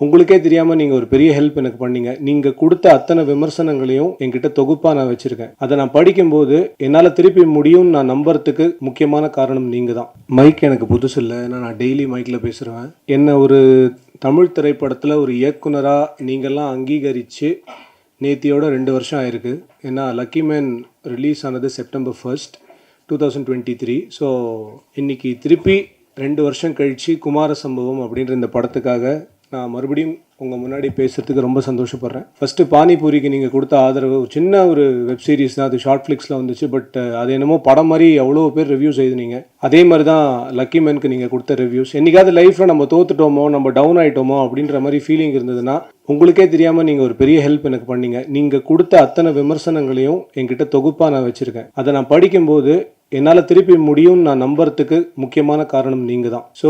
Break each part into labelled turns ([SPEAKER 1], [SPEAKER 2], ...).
[SPEAKER 1] உங்களுக்கே தெரியாம நீங்க ஒரு பெரிய ஹெல்ப் எனக்கு பண்ணீங்க. நீங்க கொடுத்த அத்தனை விமர்சனங்களையும் என்கிட்ட தொகுப்பா நான் வச்சிருக்கேன். அதை நான் படிக்கும்போது என்னால திருப்பி முடியும்னு நான் நம்புறதுக்கு முக்கியமான காரணம் நீங்க தான். மைக் எனக்கு புதுசு இல்லை, ஏன்னா நான் டெய்லி மைக்ல பேசுறேன். என்ன ஒரு தமிழ் திரைப்படத்துல ஒரு இயக்குனரா நீங்கெல்லாம் அங்கீகரிச்சு நேத்தியோட 2 வருஷம் ஆயிருக்கு. ஏன்னா லக்கி மேன் ரிலீஸ் ஆனது செப்டம்பர் 1, 2023. ஸோ இன்னைக்கு திருப்பி 2 வருஷம் கழிச்சு குமார சம்பவம் அப்படின்ற இந்த படத்துக்காக நான் மறுபடியும் உங்கள் முன்னாடி பேசுகிறதுக்கு ரொம்ப சந்தோஷப்படுறேன். ஃபஸ்ட்டு பானிபூரிக்கு நீங்கள் கொடுத்த ஆதரவு ஒரு சின்ன ஒரு வெப் சீரிஸ் தான், அது ஷார்ட் ஃப்ளிக்ஸில் வந்துச்சு. பட் அது என்னமோ படம் மாதிரி எவ்வளோ பேர் ரிவ்யூஸ் எழுதுனீங்க. அதே மாதிரி தான் லக்கி மேனுக்கு நீங்கள் கொடுத்த ரிவ்யூஸ். என்றைக்காவது லைஃப்பில் நம்ம தோத்துட்டோமோ, நம்ம டவுன் ஆகிட்டோமோ அப்படின்ற மாதிரி ஃபீலிங் இருந்ததுன்னா உங்களுக்கே தெரியாமல் நீங்கள் ஒரு பெரிய ஹெல்ப் எனக்கு பண்ணீங்க. நீங்கள் கொடுத்த அத்தனை விமர்சனங்களையும் என்கிட்ட தொகுப்பாக நான் வச்சுருக்கேன். அதை நான் படிக்கும்போது என்னால் திருப்பி முடியும்னு நான் நம்புறதுக்கு முக்கியமான காரணம் நீங்கள் தான். ஸோ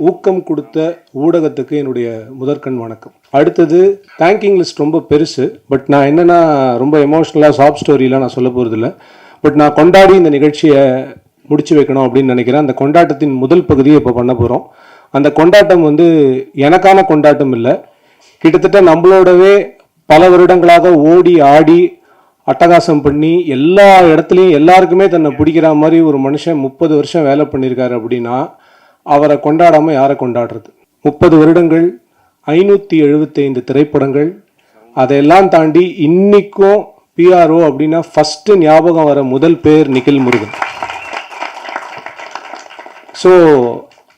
[SPEAKER 1] ஊக்கம் கொடுத்த ஊடகத்துக்கு என்னுடைய முதற்கண் வணக்கம். அடுத்தது தேங்கிங் லிஸ்ட் ரொம்ப பெருசு. பட் நான் என்னென்னா ரொம்ப எமோஷ்னலாக சாஃப்ட் ஸ்டோரிலாம் நான் சொல்ல போகிறதில்ல. பட் நான் கொண்டாடி இந்த நிகழ்ச்சியை முடிச்சு வைக்கணும் அப்படின்னு நினைக்கிறேன். அந்த கொண்டாட்டத்தின் முதல் பகுதியை இப்போ பண்ண போகிறோம். அந்த கொண்டாட்டம் எனக்கான கொண்டாட்டம் இல்லை, கிட்டத்தட்ட நம்மளோடவே பல வருடங்களாக ஓடி ஆடி அட்டகாசம் பண்ணி எல்லா இடத்துலையும் எல்லாருக்குமே தன்னை பிடிக்கிற மாதிரி ஒரு மனுஷன் 30 வருஷம் வேலை பண்ணியிருக்காரு அப்படின்னா அவரை கொண்டாடாமல் யாரை கொண்டாடுறது? 30 வருடங்கள், 575 திரைப்படங்கள், அதையெல்லாம் தாண்டி இன்னைக்கும் பிஆர்ஓ அப்படின்னா ஃபஸ்ட்டு ஞாபகம் வர முதல் பேர் நிகில் முருகன். ஸோ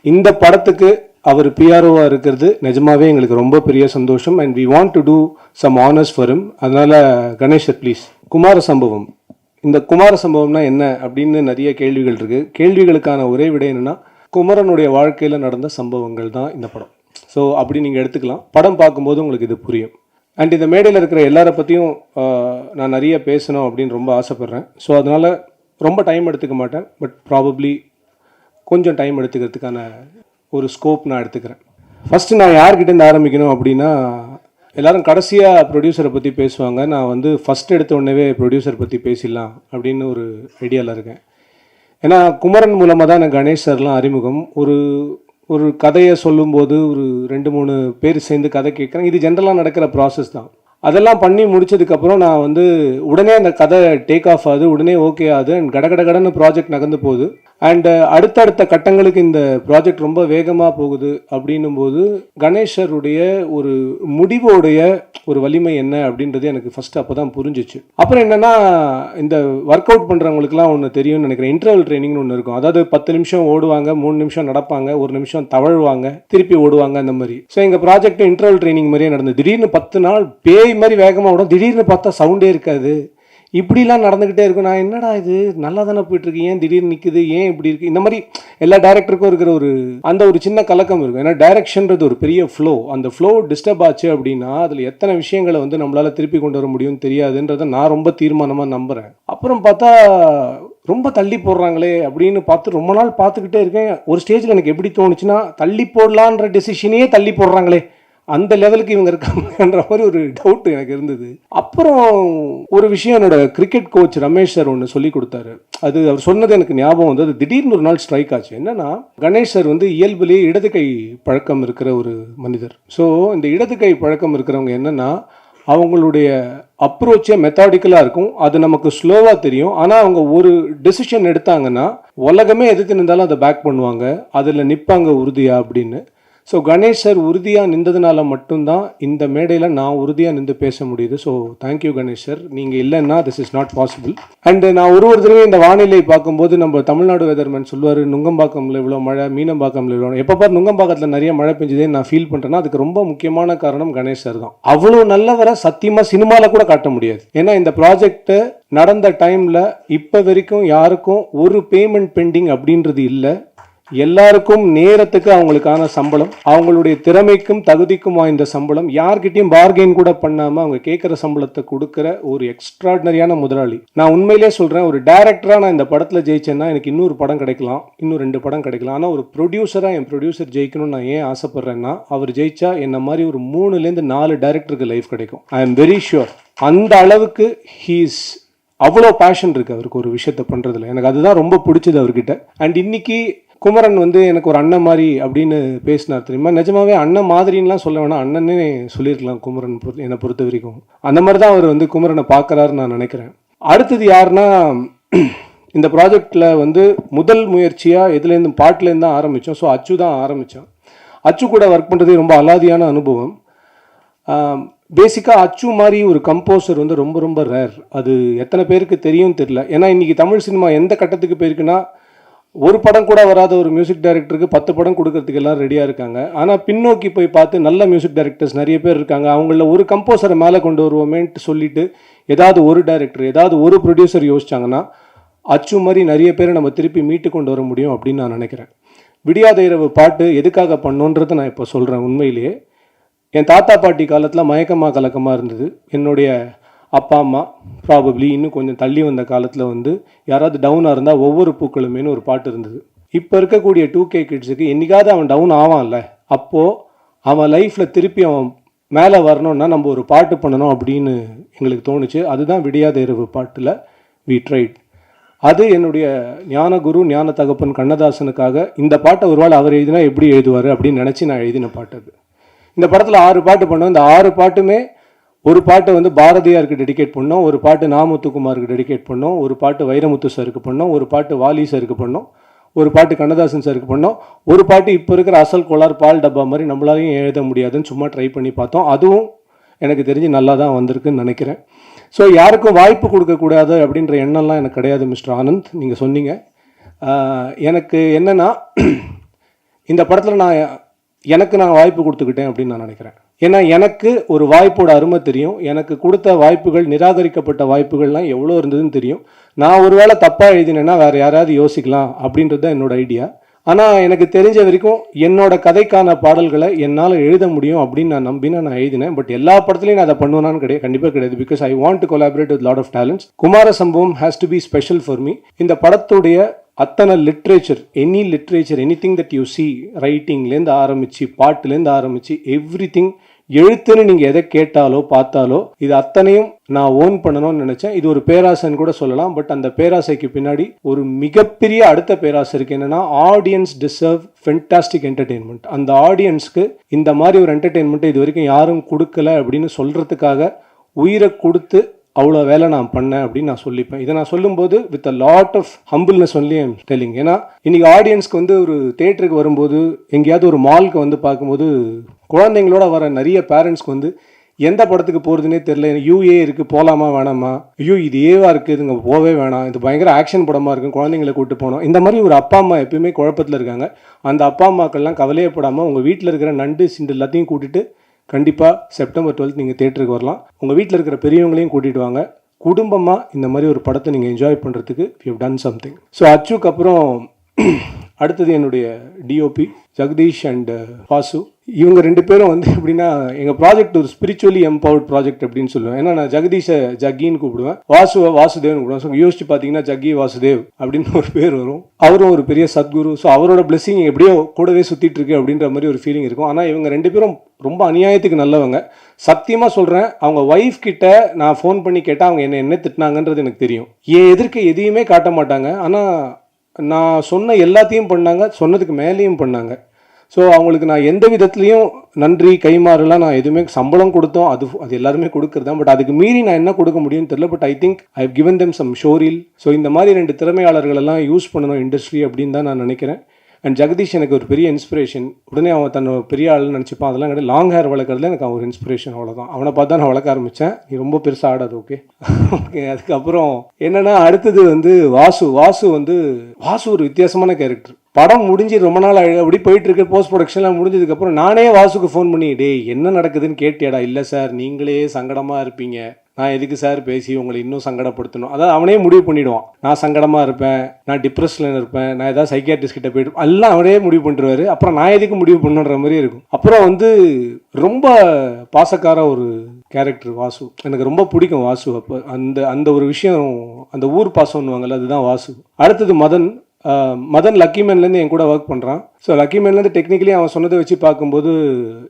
[SPEAKER 1] இந்த படத்துக்கு அவர் பிஆர்ஓவாக இருக்கிறது நிஜமாவே எங்களுக்கு ரொம்ப பெரிய சந்தோஷம். And we want to do some honours for him. அதனால கணேஷர் ப்ளீஸ். குமார சம்பவம். இந்த குமார சம்பவம்னா என்ன அப்படின்னு நிறைய கேள்விகள் இருக்கு. கேள்விகளுக்கான ஒரே விடை என்னன்னா, குமரனுடைய வாழ்க்கையில் நடந்த சம்பவங்கள் தான் இந்த படம். ஸோ அப்படி நீங்கள் எடுத்துக்கலாம். படம் பார்க்கும்போது உங்களுக்கு இது புரியும். அண்ட் இந்த மேடையில் இருக்கிற எல்லாரை பற்றியும் நான் நிறைய பேசணும் அப்படின்னு ரொம்ப ஆசைப்பட்றேன். ஸோ அதனால் ரொம்ப டைம் எடுத்துக்க மாட்டேன். பட் ப்ராபப்ளி கொஞ்சம் டைம் எடுத்துக்கிறதுக்கான ஒரு ஸ்கோப் நான் எடுத்துக்கிறேன். ஃபஸ்ட்டு நான் யார்கிட்டேருந்து ஆரம்பிக்கணும் அப்படின்னா, எல்லோரும் கடைசியாக ப்ரொடியூசரை பற்றி பேசுவாங்க. நான் ஃபஸ்ட் எடுத்த உடனே ப்ரொடியூசர் பற்றி பேசிடலாம் அப்படின்னு ஒரு ஐடியாவில் இருக்கேன். ஏன்னா குமரன் மூலமாக தான் எனக்கு கணேஷ் சார்லாம் அறிமுகம். ஒரு கதையை சொல்லும்போது ஒரு 2-3 பேர் சேர்ந்து கதை கேட்குறேன். இது ஜென்ரலாக நடக்கிற ப்ராசஸ் தான். அதெல்லாம் பண்ணி முடிச்சதுக்கப்புறம் நான் உடனே அந்த கதை டேக் ஆஃப் ஆகுது, உடனே ஓகே ஆகுது. அண்ட் கடகடன்னு ப்ராஜெக்ட் நகர்ந்து போகுது. அண்ட் அடுத்தடுத்த கட்டங்களுக்கு இந்த ப்ராஜெக்ட் ரொம்ப வேகமாக போகுது. அப்படின்னும் போது கணேஷருடைய ஒரு முடிவோடைய ஒரு வலிமை என்ன அப்படின்றது எனக்கு ஃபஸ்ட்டு அப்போ தான் புரிஞ்சிச்சு. அப்புறம் என்னென்னா, இந்த ஒர்க் அவுட் பண்ணுறவங்களுக்குலாம் ஒன்று தெரியும்னு நினைக்கிறேன். இன்டர்வல் ட்ரைனிங்னு ஒன்று இருக்கும். அதாவது 10 நிமிஷம் ஓடுவாங்க, 3 நிமிஷம் நடப்பாங்க, 1 நிமிஷம் தவழ்வாங்க, திருப்பி ஓடுவாங்க, அந்த மாதிரி. ஸோ எங்கள் ப்ராஜெக்ட் இன்டர்வல் ட்ரைனிங் மாதிரியே நடந்தது. திடீர்னு 10 நாள் பேய் மாதிரி வேகமாக ஓடும், திடீர்னு பார்த்தா சவுண்டே இருக்காது. இப்படிலாம் நடந்துக்கிட்டே இருக்கும். நான் என்னடா இது நல்லா தானே போயிட்டுருக்கு, ஏன் திடீர்னு நிற்குது, ஏன் இப்படி இருக்குது? இந்த மாதிரி எல்லா டைரக்டருக்கும் இருக்கிற ஒரு சின்ன கலக்கம் இருக்கும். ஏன்னா டைரக்ஷன்றது ஒரு பெரிய ஃப்ளோ. அந்த ஃப்ளோ டிஸ்டர்ப் ஆச்சு அப்படின்னா அதில் எத்தனை விஷயங்களை நம்மளால் திருப்பி கொண்டு வர முடியும்னு தெரியாதுன்றதை நான் ரொம்ப தீர்மானமாக நம்புகிறேன். அப்புறம் பார்த்தா ரொம்ப தள்ளி போடுறாங்களே அப்படின்னு பார்த்து ரொம்ப நாள் பார்த்துக்கிட்டே இருக்கேன். ஒரு ஸ்டேஜில் எனக்கு எப்படி தோணுச்சுன்னா, தள்ளி போடலான்ற டெசிஷனையே தள்ளி போடுறாங்களே, அந்த லெவலுக்கு இவங்க இருக்காங்கன்ற மாதிரி ஒரு டவுட் எனக்கு இருந்தது. அப்புறம் ஒரு விஷயம் என்னோட கிரிக்கெட் கோச் ரமேஷ் சார் ஒன்று சொல்லி கொடுத்தாரு. அவர் சொன்னது எனக்கு ஞாபகம் அது திடீர்னு ஒரு நாள் ஸ்ட்ரைக் ஆச்சு. என்னன்னா, கணேஷ் சார் இயல்பிலேயே இடது கை பழக்கம் இருக்கிற ஒரு மனிதர். ஸோ இந்த இடது கை பழக்கம் இருக்கிறவங்க என்னன்னா, அவங்களுடைய அப்ரோச்சே மெத்தாடிக்கலாக இருக்கும். அது நமக்கு ஸ்லோவாக தெரியும். ஆனால் அவங்க ஒரு டெசிஷன் எடுத்தாங்கன்னா உலகமே எதிர்த்து நின்றாலும் அதை பேக் பண்ணுவாங்க, அதில் நிற்பாங்க உறுதியாக அப்படின்னு. ஸோ கணேஷ் சார் உறுதியாக நின்றதுனால மட்டும்தான் இந்த மேடையில் நான் உறுதியாக நின்று பேச முடியுது. So thank you Ganesh sir. நீங்கள் இல்லைன்னா this is not possible. And நான் ஒரு தடவை இந்த வானிலை பார்க்கும்போது நம்ம தமிழ்நாடு வெதர்மேன் சொல்லுவார், நுங்கம்பாக்கம்ல இவ்வளோ மழை, மீனம்பாக்கம்ல இவ்வளோ. எப்போ பாரு நுங்கம்பாக்கத்தில் நிறைய மழை பெஞ்சதே நான் ஃபீல் பண்ணுறேன்னா அதுக்கு ரொம்ப முக்கியமான காரணம் கணேஷ் சார் தான். அவ்வளோ நல்லவரை சத்தியமாக சினிமாவில் கூட காட்ட முடியாது. ஏன்னா இந்த ப்ராஜெக்ட்டு நடந்த டைமில் இப்போ வரைக்கும் யாருக்கும் ஒரு பேமெண்ட் பெண்டிங் அப்படின்றது இல்லை. எல்லாருக்கும் நேரத்துக்கு அவங்களுக்கான சம்பளம், அவங்களுடைய திறமைக்கும் தகுதிக்கும் வாய்ந்த சம்பளம், யார்கிட்டையும் பார்கெயின் கூட பண்ணாமல் அவங்க கேட்குற சம்பளத்தை கொடுக்குற ஒரு எக்ஸ்ட்ராடினரியான முதலாளி. நான் உண்மையிலே சொல்கிறேன், ஒரு டைரக்டராக நான் இந்த படத்தில் ஜெயிச்சேன்னா எனக்கு இன்னொரு படம் கிடைக்கலாம், இன்னும் 2 படம் கிடைக்கலாம். ஆனால் ஒரு ப்ரொடியூசராக என் ப்ரொடியூசர் ஜெயிக்கணும்னு நான் ஏன் ஆசைப்பட்றேன்னா, அவர் ஜெயிச்சா என்ன மாதிரி ஒரு 3-4 டைரக்டருக்கு லைஃப் கிடைக்கும். I am very sure. அந்த அளவுக்கு ஹீஸ் அவ்வளோ பேஷன் இருக்குது அவருக்கு ஒரு விஷயத்த பண்ணுறதுல. எனக்கு அதுதான் ரொம்ப பிடிச்சது அவர்கிட்ட. அண்ட் இன்னைக்கு குமரன் வந்து எனக்கு ஒரு அண்ணன் மாதிரி அப்படின்னு பேசினார் தெரியுமா. நிஜமாவே அண்ணன் மாதிரின்லாம் சொல்ல வேணாம், அண்ணனே சொல்லியிருக்கலாம் குமரன் என்னை பொறுத்த வரைக்கும். அந்த மாதிரி தான் அவர் வந்து குமரனை பார்க்குறாருன்னு நான் நினைக்கிறேன். அடுத்தது யாருன்னா, இந்த ப்ராஜெக்டில் வந்து முதல் முயற்சியாக எதுலேருந்து பாட்டிலேருந்து தான் ஆரம்பித்தோம். ஸோ அச்சு தான் ஆரம்பித்தோம். அச்சு கூட ஒர்க் பண்ணுறது ரொம்ப அலாதியான அனுபவம். பேசிக்காக அச்சு மாதிரி ஒரு கம்போசர் வந்து ரொம்ப ரொம்ப ரேர். அது எத்தனை பேருக்கு தெரியும் தெரியல. ஏன்னா இன்றைக்கி தமிழ் சினிமா எந்த கட்டத்துக்கு போயிருக்குன்னா, ஒரு படம் கூட வராத ஒரு மியூசிக் டைரக்டருக்கு 10 படம் கொடுக்கறதுக்கு எல்லாம் ரெடியாக இருக்காங்க. ஆனால் பின்னோக்கி போய் பார்த்து நல்ல மியூசிக் டைரக்டர்ஸ் நிறைய பேர் இருக்காங்க. அவங்கள ஒரு கம்போசரை மேலே கொண்டு வருவோமேன்ட்டு சொல்லிட்டு ஏதாவது ஒரு டைரக்டர் ஏதாவது ஒரு ப்ரொடியூசர் யோசிச்சாங்கன்னா அச்சு மாதிரி நிறைய பேரை நம்ம திருப்பி மீட்டு கொண்டு வர முடியும் அப்படின்னு நான் நினைக்கிறேன். விடியாத இரவு பாட்டு எதுக்காக பண்ணோன்றதை நான் இப்போ சொல்கிறேன். உண்மையிலேயே என் தாத்தா பாட்டி காலத்தில் மயக்கமாக கலக்கமாக இருந்தது. என்னுடைய அப்பா அம்மா ப்ராபப்ளி இன்னும் கொஞ்சம் தள்ளி வந்த காலத்தில் வந்து யாராவது டவுனாக இருந்தால் ஒவ்வொரு பூக்களுமேனு ஒரு பாட்டு இருந்தது. இப்போ இருக்கக்கூடிய 2K கிட்ஸுக்கு என்றைக்காவது அவன் டவுன் ஆவான்ல, அப்போது அவன் லைஃப்பில் திருப்பி அவன் மேலே வரணுன்னா நம்ம ஒரு பாட்டு பண்ணணும் அப்படின்னு எங்களுக்கு தோணுச்சு. அதுதான் விடியாத இரவு பாட்டில் வி ட்ரைட். அது என்னுடைய ஞான குரு ஞான தகப்பன் கண்ணதாசனுக்காக இந்த பாட்டை ஒருவேளை அவர் எழுதினா எப்படி எழுதுவார் அப்படின்னு நினச்சி நான் எழுதின பாட்டு அது. இந்த படத்தில் 6 பாட்டு பண்ணோம். இந்த 6 பாட்டுமே ஒரு பாட்டு வந்து பாரதியாருக்கு டெடிகேட் பண்ணோம், ஒரு பாட்டு நாமுத்துக்குமாருக்கு டெடிகேட் பண்ணோம், ஒரு பாட்டு வைரமுத்து சாருக்கு பண்ணோம், ஒரு பாட்டு வாலி சாருக்கு பண்ணோம், ஒரு பாட்டு கண்ணதாசன் சாருக்கு பண்ணோம், ஒரு பாட்டு இப்போ இருக்கிற அசல் கோளார் பால் டப்பா மாதிரி நம்மளாலையும் எழுத முடியாதுன்னு சும்மா ட்ரை பண்ணி பார்த்தோம். அதுவும் எனக்கு தெரிஞ்சு நல்லா தான் வந்திருக்குன்னு நினைக்கிறேன். ஸோ யாருக்கும் வாய்ப்பு கொடுக்கக்கூடாது அப்படின்ற எண்ணம்லாம் எனக்கு கிடையாது மிஸ்டர் ஆனந்த். நீங்கள் சொன்னீங்க. எனக்கு என்னென்னா, இந்த படத்தில் நான் வாய்ப்பு கொடுத்துக்கிட்டேன் அப்படின்னு நான் நினைக்கிறேன். ஏன்னா எனக்கு ஒரு வாய்ப்போட அருமை தெரியும். எனக்கு கொடுத்த வாய்ப்புகள், நிராகரிக்கப்பட்ட வாய்ப்புகள்லாம் எவ்வளோ இருந்ததுன்னு தெரியும். நான் ஒரு வேளை தப்பாக எழுதினேன்னா வேறு யாராவது யோசிக்கலாம் அப்படின்றது தான் என்னோட ஐடியா. ஆனால் எனக்கு தெரிஞ்ச வரைக்கும் என்னோட கதைக்கான பாடல்களை என்னால் எழுத முடியும் அப்படின்னு நான் நம்பினா நான் எழுதினேன். பட் எல்லா படத்துலையும் நான் அதை பண்ணுவேனான்னு கிடையாது, கண்டிப்பாக கிடையாது. Because I want to collaborate with lot of talents. Kumara Sambavam has to be special for me. இந்த படத்துடைய அத்தனை literature, anything that you see, ரைட்டிங்லேருந்து ஆரம்பித்து பாட்டுலேருந்து ஆரம்பித்து எவ்ரி திங், எழுத்துன்னு நீங்கள் எதை கேட்டாலோ பார்த்தாலோ இது அத்தனையும் நான் ஓன் பண்ணணும்னு நினச்சேன். இது ஒரு பேராசைன்னு கூட சொல்லலாம். பட் அந்த பேராசைக்கு பின்னாடி ஒரு மிகப்பெரிய அடுத்த பேராசை இருக்குது. என்னென்னா, ஆடியன்ஸ் டிசர்வ் ஃபென்டாஸ்டிக் என்டர்டெயின்மெண்ட். அந்த ஆடியன்ஸ்க்கு இந்த மாதிரி ஒரு என்டர்டெயின்மெண்ட்டை இது வரைக்கும் யாரும் கொடுக்கல அப்படின்னு சொல்கிறதுக்காக உயிரை கொடுத்து அவ்வளோ வேலை நான் பண்ணேன் அப்படின்னு நான் சொல்லிப்பேன். இதை நான் சொல்லும்போது with a lot of humbleness only I'm telling. ஏன்னா இன்றைக்கி ஆடியன்ஸ்க்கு வந்து ஒரு தேட்டருக்கு வரும்போது, எங்கேயாவது ஒரு மாலுக்கு வந்து பார்க்கும்போது, குழந்தைங்களோட வர நிறைய பேரண்ட்ஸ்க்கு வந்து எந்த படத்துக்கு போகிறதுனே தெரில. யூஏ இருக்குது, போகலாமா வேணாமா, ஐயோ இது ஏவா இருக்குது, இதுங்க போகவே வேணாம், இது பயங்கர ஆக்ஷன் படமாக இருக்கும், குழந்தைங்களை கூப்பிட்டு போனோம். இந்த மாதிரி ஒரு அப்பா அம்மா எப்பயுமே குழப்பத்தில் இருக்காங்க. அந்த அப்பா அம்மாக்கள்லாம் கவலையப்படாமல் உங்கள் வீட்டில் இருக்கிற நண்டு சிண்டு எல்லாத்தையும் கூட்டிகிட்டு கண்டிப்பாக செப்டம்பர் 12 நீங்கள் தேட்டருக்கு வரலாம். உங்கள் வீட்டில் இருக்கிற பெரியவங்களையும் கூட்டிகிட்டு வாங்க. குடும்பமாக இந்த மாதிரி ஒரு படத்தை நீங்கள் என்ஜாய் பண்ணுறதுக்கு we have done something. So அச்சுக்கு அப்புறம் அடுத்தது என்னுடைய டிஓபி ஜெகதீஷ் அண்ட் வாசு. இவங்க 2 பேரும் வந்து எப்படின்னா, எங்கள் ப்ராஜெக்ட் ஒரு ஸ்பிரிச்சுவலி எம்பவர்ட் ப்ராஜெக்ட் அப்படின்னு சொல்லுவேன். ஏன்னா நான் ஜெகதீஷை ஜக்கின்னு கூப்பிடுவேன், வாசுவை வாசுதேவ்னு கூப்பிடுவேன். ஸோ யோசிச்சு பார்த்தீங்கன்னா ஜக்கி வாசுதேவ் அப்படின்னு ஒரு பேர் வரும். அவரும் ஒரு பெரிய சத்குரு. ஸோ அவரோட பிளெஸிங் எப்படியோ கூடவே சுற்றிட்டு இருக்கு அப்படின்ற மாதிரி ஒரு ஃபீலிங் இருக்கும். ஆனால் இவங்க 2 பேரும் ரொம்ப அநியாயத்துக்கு நல்லவங்க. சத்தியமாக சொல்கிறேன், அவங்க ஒய்ஃப் கிட்ட நான் ஃபோன் பண்ணி கேட்டால் அவங்க என்ன திட்டினாங்கன்றது எனக்கு தெரியும். என் எதிர்க்க எதையுமே காட்ட மாட்டாங்க. ஆனால் நான் சொன்ன எல்லாத்தையும் பண்ணாங்க, சொன்னதுக்கு மேலேயும் பண்ணாங்க. ஸோ அவங்களுக்கு நான் எந்த விதத்துலையும் நன்றி கைமாறலாம் நான் எதுவுமே, சம்பளம் கொடுத்தோம் அது எல்லாருமே கொடுக்குறது தான். பட் அதுக்கு மீறி நான் என்ன கொடுக்க முடியும்னு தெரியல. But I think I have given them some showreel. So இந்த மாதிரி 2 திறமையாளர்களெல்லாம் யூஸ் பண்ணணும் இண்டஸ்ட்ரி அப்படின்னு தான் நான் நினைக்கிறேன். அண்ட் ஜெகதீஷ் எனக்கு ஒரு பெரிய இன்ஸ்பிரேஷன். உடனே அவன் தன்னோட பெரிய ஆள்னு நினச்சிப்பான், அதெல்லாம் கிடையாது. லாங் ஹேர் வளர்க்குறதுல எனக்கு அவன் ஒரு இன்ஸ்பிரேஷன், அவ்வளோதான். அவனை பார்த்து தான் நான் வளர்க்க ஆரம்பித்தேன். நீ ரொம்ப பெருசாக ஆடாது, ஓகே ஓகே. அதுக்கப்புறம் என்னென்னா, அடுத்தது வந்து வாசு ஒரு வித்தியாசமான கேரக்டர். படம் முடிஞ்சு ரொம்ப நாள் அப்படி போயிட்டு இருக்கு. போஸ்ட் ப்ரொடக்ஷன்லாம் முடிஞ்சதுக்கப்புறம் நானே வாசுக்கு ஃபோன் பண்ணி, என்ன நடக்குதுன்னு கேட்டியாடா? இல்லை சார், நீங்களே சங்கடமாக இருப்பீங்க, நான் எதுக்கு சார் பேசி உங்களை இன்னும் சங்கடப்படுத்தணும். அதாவது அவனே முடிவு பண்ணிவிடுவான். நான் சங்கடமாக இருப்பேன், நான் டிப்ரெஷனில் இருப்பேன், நான் ஏதாவது சைக்கியாட்ரிஸ்ட் கிட்ட போய்ட்டு எல்லாம் அவனே முடிவு பண்ணிடுவார். அப்புறம் நான் எதுக்கு முடிவு பண்ணுன்ற மாதிரி இருக்கும். அப்புறம் வந்து ரொம்ப பாசக்கார ஒரு கேரக்டர் வாசு. எனக்கு ரொம்ப பிடிக்கும் வாசு. அப்போ அந்த ஒரு விஷயம், அந்த ஊர் பாசம்னுவாங்கல்ல, அதுதான் வாசு. அடுத்தது மதன் லக்கிமேன்லேருந்து என் கூட ஒர்க் பண்ணுறான். ஸோ லக்கிமேன்லேருந்து டெக்னிக்கலி அவன் சொன்னதை வச்சு பார்க்கும்போது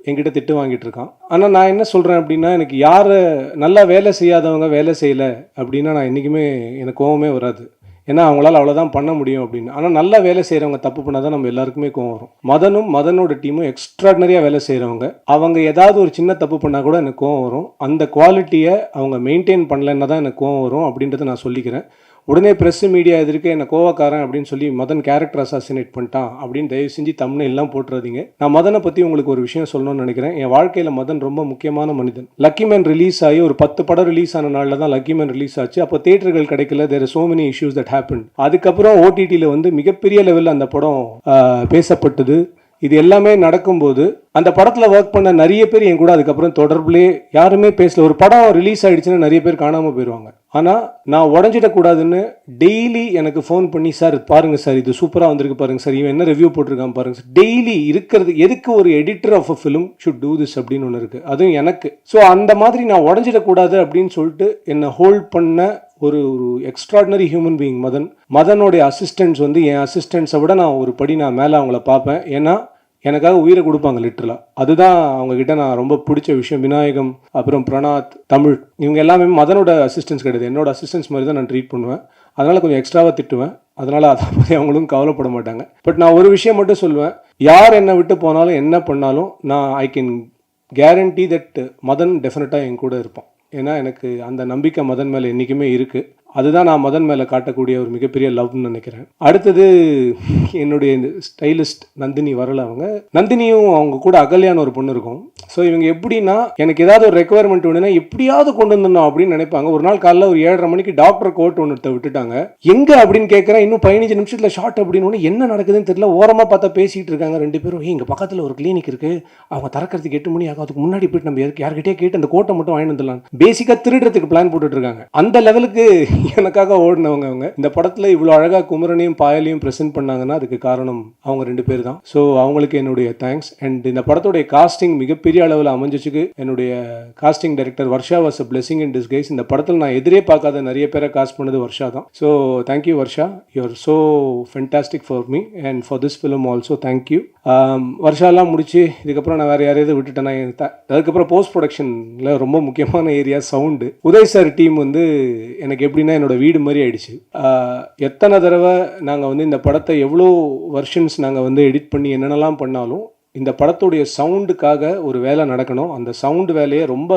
[SPEAKER 1] என்கிட்ட திட்டு வாங்கிட்டு இருக்கான். ஆனால் நான் என்ன சொல்கிறேன் அப்படின்னா, எனக்கு யாரை நல்லா வேலை செய்யாதவங்க வேலை செய்யலை அப்படின்னா நான் என்றைக்குமே எனக்கு கோவமே வராது. ஏன்னா அவங்களால அவ்வளோதான் பண்ண முடியும் அப்படின்னு. ஆனால் நல்லா வேலை செய்கிறவங்க தப்பு பண்ணால் தான் நம்ம எல்லாருக்குமே கோவம் வரும். மதனோட டீமும் எக்ஸ்ட்ராடினரியாக வேலை செய்கிறவங்க. அவங்க ஏதாவது ஒரு சின்ன தப்பு பண்ணால் கூட எனக்கு கோவம் வரும். அந்த குவாலிட்டியை அவங்க மெயின்டைன் பண்ணலைன்னா தான் எனக்கு கோவம் வரும் அப்படின்றத நான் சொல்லிக்கிறேன். உடனே ப்ரெஸ் மீடியா எதிர்க்க என்னை கோவக்காரன் அப்படின்னு சொல்லி மதன் கேரக்டர் அசாசினேட் பண்ணிட்டான் அப்படின்னு தயவு செஞ்சு தம்ப்நெயில் எல்லாம் போட்டுறாதீங்க. நான் மதனை பற்றி உங்களுக்கு ஒரு விஷயம் சொல்லணும்னு நினைக்கிறேன். என் வாழ்க்கையில் மதன் ரொம்ப முக்கியமான மனிதன். லக்கி மேன் ரிலீஸ் ஆகி ஒரு 10 படம் ரிலீஸ் ஆன நாளில் தான் லக்கி மேன் ரிலீஸ் ஆச்சு. அப்போ தியேட்டர்கள் கிடைக்கல. There so many issues that happen. அதுக்கப்புறம் ஓடிடியில் வந்து மிகப்பெரிய லெவலில் அந்த படம் பேசப்பட்டது. இது எல்லாமே நடக்கும்போது அந்த படத்தில் ஒர்க் பண்ண நிறைய பேர் என் கூட அதுக்கப்புறம் தொடர்புலேயே யாருமே பேசல. ஒரு படம் ரிலீஸ் ஆகிடுச்சுன்னா நிறைய பேர் காணாமல் போயிடுவாங்க. ஆனால் நான் உடஞ்சிடக்கூடாதுன்னு டெய்லி எனக்கு ஃபோன் பண்ணி, சார் பாருங்கள் சார், இது சூப்பராக வந்திருக்கு பாருங்கள் சார், இவன் என்ன ரிவ்யூ போட்டிருக்கான் பாருங்கள் சார், டெய்லி இருக்கிறது. எதுக்கு ஒரு editor of a film should do this அப்படின்னு ஒன்று இருக்குது, அதுவும் எனக்கு. ஸோ அந்த மாதிரி நான் உடஞ்சிடக்கூடாது அப்படின்னு சொல்லிட்டு என்னை ஹோல்ட் பண்ண ஒரு எக்ஸ்ட்ராடினரி ஹியூமன் பீயிங் மதனோடைய அசிஸ்டன்ட்ஸ் வந்து என் அசிஸ்டன்ட்ஸை விட நான் ஒரு படி நான் மேலே அவங்கள பார்ப்பேன். ஏன்னா எனக்காக உயிரை கொடுப்பாங்க லிட்டரலாக. அதுதான் அவங்கக்கிட்ட நான் ரொம்ப பிடிச்ச விஷயம். விநாயகம், அப்புறம் பிரணாத், தமிழ், இவங்க எல்லாமே மதனோட அசிஸ்டன்ஸ் கிடையாது, என்னோட அசிஸ்டன்ஸ் மாதிரி தான் நான் ட்ரீட் பண்ணுவேன். அதனால் கொஞ்சம் எக்ஸ்ட்ராவாக திட்டுவேன். அதனால் அதை பற்றி அவங்களும் கவலைப்பட மாட்டாங்க. பட் நான் ஒரு விஷயம் மட்டும் சொல்லுவேன், யார் என்னை விட்டு போனாலும் என்ன பண்ணாலும் நான் I can guarantee that Madan டெஃபினட்டாக என் கூட இருப்பான். ஏன்னா எனக்கு அந்த நம்பிக்கை மதன் மேலே என்றைக்குமே இருக்குது. அதுதான் நான் மதன் மேலே காட்டக்கூடிய ஒரு மிகப்பெரிய லவ்னு நினைக்கிறேன். அடுத்தது என்னுடைய ஸ்டைலிஸ்ட் நந்தினி வரல. நந்தினியும் அவங்க கூட அகல்யான்னு ஒரு பொண்ணு இருக்கும். ஸோ இவங்க எப்படின்னா, எனக்கு ஏதாவது ஒரு ரெக்குவயர்மெண்ட் வேணும்னா எப்படியாவது கொண்டு வந்துடணும் அப்படின்னு நினைப்பாங்க. ஒரு நாள் காலைல ஒரு 7:30 மணிக்கு டாக்டர் கோட் ஒன்று விட்டுட்டாங்க. எங்கே அப்படின்னு கேட்குறேன். இன்னும் 15 நிமிஷத்தில் ஷார்ட் அப்படின்னு என்ன நடக்குதுன்னு தெரியல. ஓரமாக பார்த்தா பேசிகிட்டு இருக்காங்க 2 பேரும். இங்கே பக்கத்தில் ஒரு கிளினிக் இருக்குது, அவங்க திறக்கிறதுக்கு 8 மணி ஆகும், அதுக்கு முன்னாடி போயிட்டு நம்ம யார்கிட்டயே கேட்டு அந்த கோட்டை மட்டும் வாங்கிட்டு வந்துடலாம். பேசிக்காக திருடுறதுக்கு பிளான் போட்டுட்டு இருக்காங்க. அந்த லெவலுக்கு எனக்காக ஓடினவங்க அவங்க. இந்த படத்தில் இவ்வளோ அழகாக குமரனையும் பாயலையும் ப்ரெசென்ட் பண்ணாங்கன்னா அதுக்கு காரணம் அவங்க 2 பேர் தான். ஸோ அவங்களுக்கு என்னுடைய தேங்க்ஸ். அண்ட் இந்த படத்துடைய காஸ்டிங் மிகப்பெரிய அளவில் அமைஞ்சிச்சுக்கு. என்னுடைய costing director Varsha was a blessing in disguise. இந்த படத்தில் நான் எதிரே பார்க்காத நிறைய பேரை காஸ்ட் பண்ணது வர்ஷா தான். So thank you Varsha, you are so fantastic for me and for this film also. Thank you. வருஷாலாம் முடிச்சு இதுக்கப்புறம் நான் வேறு யாரையாவது விட்டுட்டேன்னா, அதுக்கப்புறம் போஸ்ட் ப்ரொடக்ஷனில் ரொம்ப முக்கியமான area sound. Uday sir team வந்து எனக்கு எப்படின்னா என்னோடய வீடு மாதிரி ஆயிடுச்சு. எத்தனை தடவை நாங்கள் வந்து இந்த படத்தை எவ்வளோ வெர்ஷன்ஸ் நாங்கள் வந்து எடிட் பண்ணி என்னென்னலாம் பண்ணாலும் இந்த படத்துடைய சவுண்டுக்காக ஒரு வேலை நடக்கணும். அந்த சவுண்டு வேலையை ரொம்ப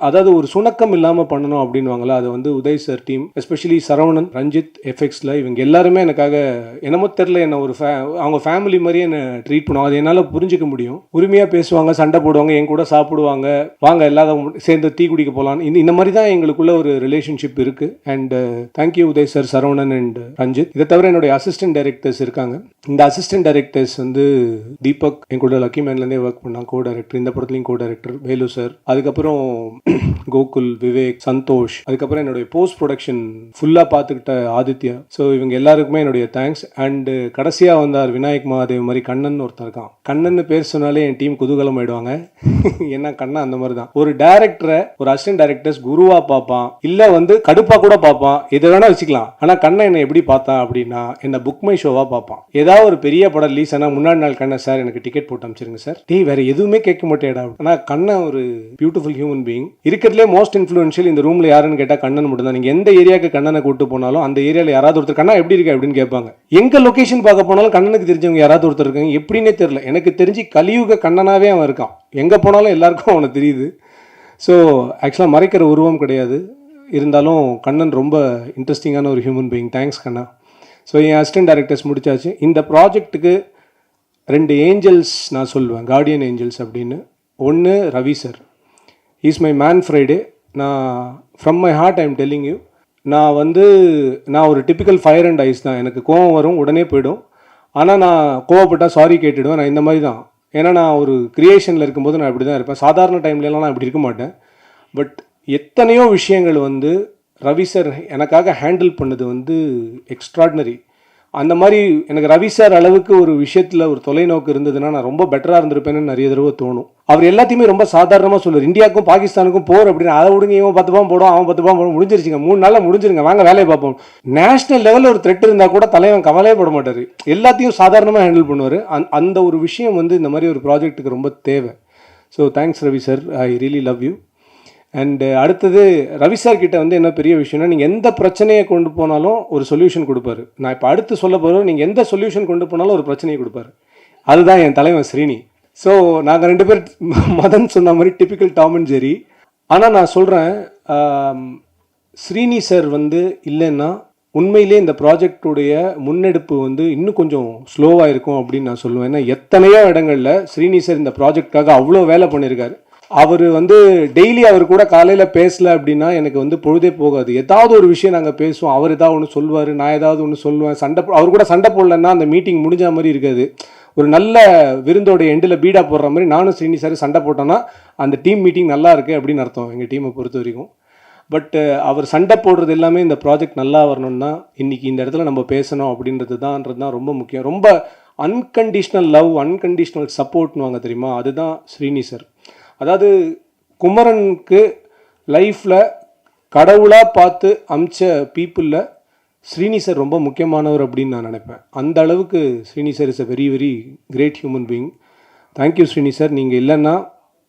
[SPEAKER 1] அதாவது ஒரு சுணக்கம் இல்லாமல் பண்ணணும் அப்படின்வாங்களா, அது வந்து Uday sir team, especially Saravanan, Ranjith, எஃப்எக்ஸில் இவங்க எல்லாருமே எனக்காக என்னமோ தெரில என்ன ஒரு அவங்க ஃபேமிலி மாதிரியே என்னை ட்ரீட் பண்ணுவாங்க. அது என்னால் புரிஞ்சிக்க முடியும். உரிமையாக பேசுவாங்க, சண்டை போடுவாங்க, என் கூட சாப்பிடுவாங்க, வாங்க எல்லாரும் சேர்ந்து டீ குடிக்க போகலான்னு. இந்த மாதிரி தான் எங்களுக்குள்ள ஒரு ரிலேஷன்ஷிப் இருக்குது. And thank you Uday sir, Saravanan and Ranjith. இதை தவிர என்னுடைய அசிஸ்டன்ட் டைரக்டர்ஸ் இருக்காங்க. இந்த அசிஸ்டன்ட் டைரக்டர்ஸ் வந்து தீபக் என் கூட லக்கி மேன்லேருந்தே ஒர்க் பண்ணாங்க, கோ டைரக்டர். இந்த படத்துலையும் கோ டைரக்டர் வேலு சார். அதுக்கப்புறம் கோகுல், விவேக், சந்தோஷ். அதுக்கப்புறம் என்னுடைய போஸ்ட் ப்ரொடக்ஷன் ஃபுல்லாக பார்த்துக்கிட்ட ஆதித்யா. ஸோ இவங்க எல்லாருக்குமே என்னுடைய தேங்க்ஸ். அண்டு கடைசியாக வந்தார் விநாயக் மகாதேவ் மாதிரி கண்ணன் ஒருத்தர் இருக்கான். கண்ணன் பேர் சொன்னாலே என் டீம் குதூகலம் ஆயிடுவாங்க. ஏன்னா கண்ணன் அந்த மாதிரி தான். ஒரு டேரக்டரை ஒரு அசிஸ்டன்ட் டைரக்டர்ஸ் குருவா பார்ப்பான், இல்லை வந்து கடுப்பாக கூட பார்ப்பான், இதை வேணா வச்சுக்கலாம். ஆனால் கண்ணன் என்னை எப்படி பார்த்தான் அப்படின்னா, என்ன புக் மை ஷோவாக பார்ப்பான். ஏதாவது ஒரு பெரிய படம் ரிலீஸ் ஆனால் முன்னாடி நாள் கண்ணன் சார் எனக்கு டிக்கெட் போட்டு அமைச்சிருங்க சார், டேய் வேற எதுவுமே கேட்க மாட்டேடா. ஆனால் கண்ணன் ஒரு பியூட்டிஃபுல் ஹியூமன் பீயிங். இருக்கிறதுலே மோஸ்ட் இன்ஃப்ளூயன்ஷியல் இந்த ரூம்ல யாருன்னு கேட்டால் கண்ணன் மட்டும் தான். நீங்கள் எந்த ஏரியாவுக்கு கண்ணனை கூட்டு போனாலும் அந்த ஏரியாவில் யாராவது ஒருத்தர் கண்ணா எப்படி இருக்கு அப்படின்னு கேட்பாங்க. எங்க லொகேஷன் பார்க்க போனாலும் கண்ணனுக்கு தெரிஞ்சவங்க யாராவது ஒருத்தர் இருக்காங்க. எப்படின்னே தெரியல, எனக்கு தெரிஞ்சு கலியுக கண்ணனாவே அவன் இருக்கான். எங்கே போனாலும் எல்லாருக்கும் அவனை தெரியுது. ஸோ ஆக்சுவலாக மறைக்கிற உருவம் கிடையாது. இருந்தாலும் கண்ணன் ரொம்ப இன்ட்ரெஸ்டிங்கான ஒரு ஹியூமன் பீயிங். தேங்க்ஸ் கண்ணா. ஸோ என் அசிஸ்டன்ட் டைரக்டர்ஸ் முடிச்சாச்சு. இந்த ப்ராஜெக்ட்டுக்கு 2 ஏஞ்சல்ஸ் நான் சொல்லுவேன், கார்டியன் ஏஞ்சல்ஸ் அப்படின்னு. ஒன்று Ravi sir, is my man Friday. நான் from my heart I am telling you, நான் ஒரு டிப்பிக்கல் ஃபயர் அண்ட் ஐஸ் தான். எனக்கு கோவம் வரும், உடனே போய்டும். ஆனால் நான் கோவப்பட்டால் சாரி கேட்டுடுவேன். நான் இந்த மாதிரி தான். ஏன்னா நான் ஒரு கிரியேஷனில் இருக்கும்போது நான் இப்படி தான் இருப்பேன். சாதாரண டைம்லலாம் நான் இப்படி இருக்க மாட்டேன். பட் எத்தனையோ விஷயங்கள் வந்து ரவி சார் எனக்காக ஹேண்டில் பண்ணது வந்து எக்ஸ்ட்ராடினரி. அந்த மாதிரி எனக்கு ரவி சார் அளவுக்கு ஒரு விஷயத்தில் ஒரு தொலைநோக்கு இருந்ததுன்னா நான் ரொம்ப பெட்டராக இருந்திருப்பேன்னு நிறைய தடவை தோணும். அவர் எல்லாத்தையுமே ரொம்ப சாதாரணமாக சொல்லுவார். இந்தியாவுக்கும் பாகிஸ்தானுக்கும் போர் அப்படின்னு, அதை விடுங்க, இவன் 10 பாம் போடும், அவன் 10 பாம் போடும், முடிஞ்சிருச்சுங்க, 3 நாளில் முடிஞ்சிருங்க, வாங்க வேலையை பார்ப்போம். நேஷனல் லெவலில் ஒரு த்ரெட் இருந்தால் கூட தலைவன் கவலையே பட மாட்டார், எல்லாத்தையும் சாதாரணமாக ஹேண்டில் பண்ணுவார். அந்த ஒரு விஷயம் வந்து இந்த மாதிரி ஒரு ப்ராஜெக்ட்டுக்கு ரொம்ப தேவை. So thanks Ravi sir, I really love you. And அடுத்தது ரவி சார் கிட்ட வந்து என்ன பெரிய விஷயம்னா, நீங்கள் எந்த பிரச்சனையை கொண்டு போனாலும் ஒரு சொல்யூஷன் கொடுப்பாரு. நான் இப்போ அடுத்து சொல்ல போகிறோம், நீங்கள் எந்த சொல்யூஷன் கொண்டு போனாலும் ஒரு பிரச்சனையை கொடுப்பாரு. அதுதான் என் தலைவன் ஸ்ரீனி. ஸோ நாங்கள் 2 பேர் மதன் சொன்ன மாதிரி டிப்பிக்கல் டாம் அண்ட் ஜெரி. ஆனால் நான் சொல்கிறேன், ஸ்ரீனி சார் வந்து இல்லைன்னா உண்மையிலே இந்த ப்ராஜெக்டுடைய முன்னெடுப்பு வந்து இன்னும் கொஞ்சம் ஸ்லோவாக இருக்கும் அப்படின்னு நான் சொல்லுவேன். ஏன்னா எத்தனையோ இடங்களில் ஸ்ரீனி சார் இந்த ப்ராஜெக்டுக்காக அவ்வளோ வேலை பண்ணியிருக்காரு. அவர் வந்து டெய்லி அவர் கூட காலையில் பேசலை அப்படின்னா எனக்கு வந்து பொழுதே போகாது. ஏதாவது ஒரு விஷயம் நாங்கள் பேசுவோம், அவர் ஏதாவது ஒன்று சொல்லுவார், நான் ஏதாவது ஒன்று சொல்லுவேன். அவர் கூட சண்டை போடலன்னா அந்த மீட்டிங் முடிஞ்ச மாதிரி இருக்காது. ஒரு நல்ல விருந்தோட எண்டில் பீடா போடுற மாதிரி நானும் ஸ்ரீனி சார் சண்டை போட்டோன்னா அந்த டீம் மீட்டிங் நல்லா இருக்குது அப்படின்னு அர்த்தம் எங்கள் டீமை பொறுத்த வரைக்கும். பட் அவர் சண்டை போடுறது எல்லாமே இந்த ப்ராஜெக்ட் நல்லா வரணும்னா இன்றைக்கி இந்த இடத்துல நம்ம பேசணும் அப்படின்றது தான் ரொம்ப முக்கியம். ரொம்ப அன்கண்டிஷ்னல் லவ், அன்கண்டிஷ்னல் சப்போர்ட்னுவாங்க தெரியுமா, அதுதான் ஸ்ரீனி சார். அதாவது குமரனுக்கு லைஃப்பில் கடவுளாக பார்த்து அமிச்ச பீப்புளில் ஸ்ரீனி சார் ரொம்ப முக்கியமானவர் அப்படின்னு நான் நினைப்பேன். அந்த அளவுக்கு Srini sir is a very very great human being. Thank you Srini sir, நீங்கள் இல்லைன்னா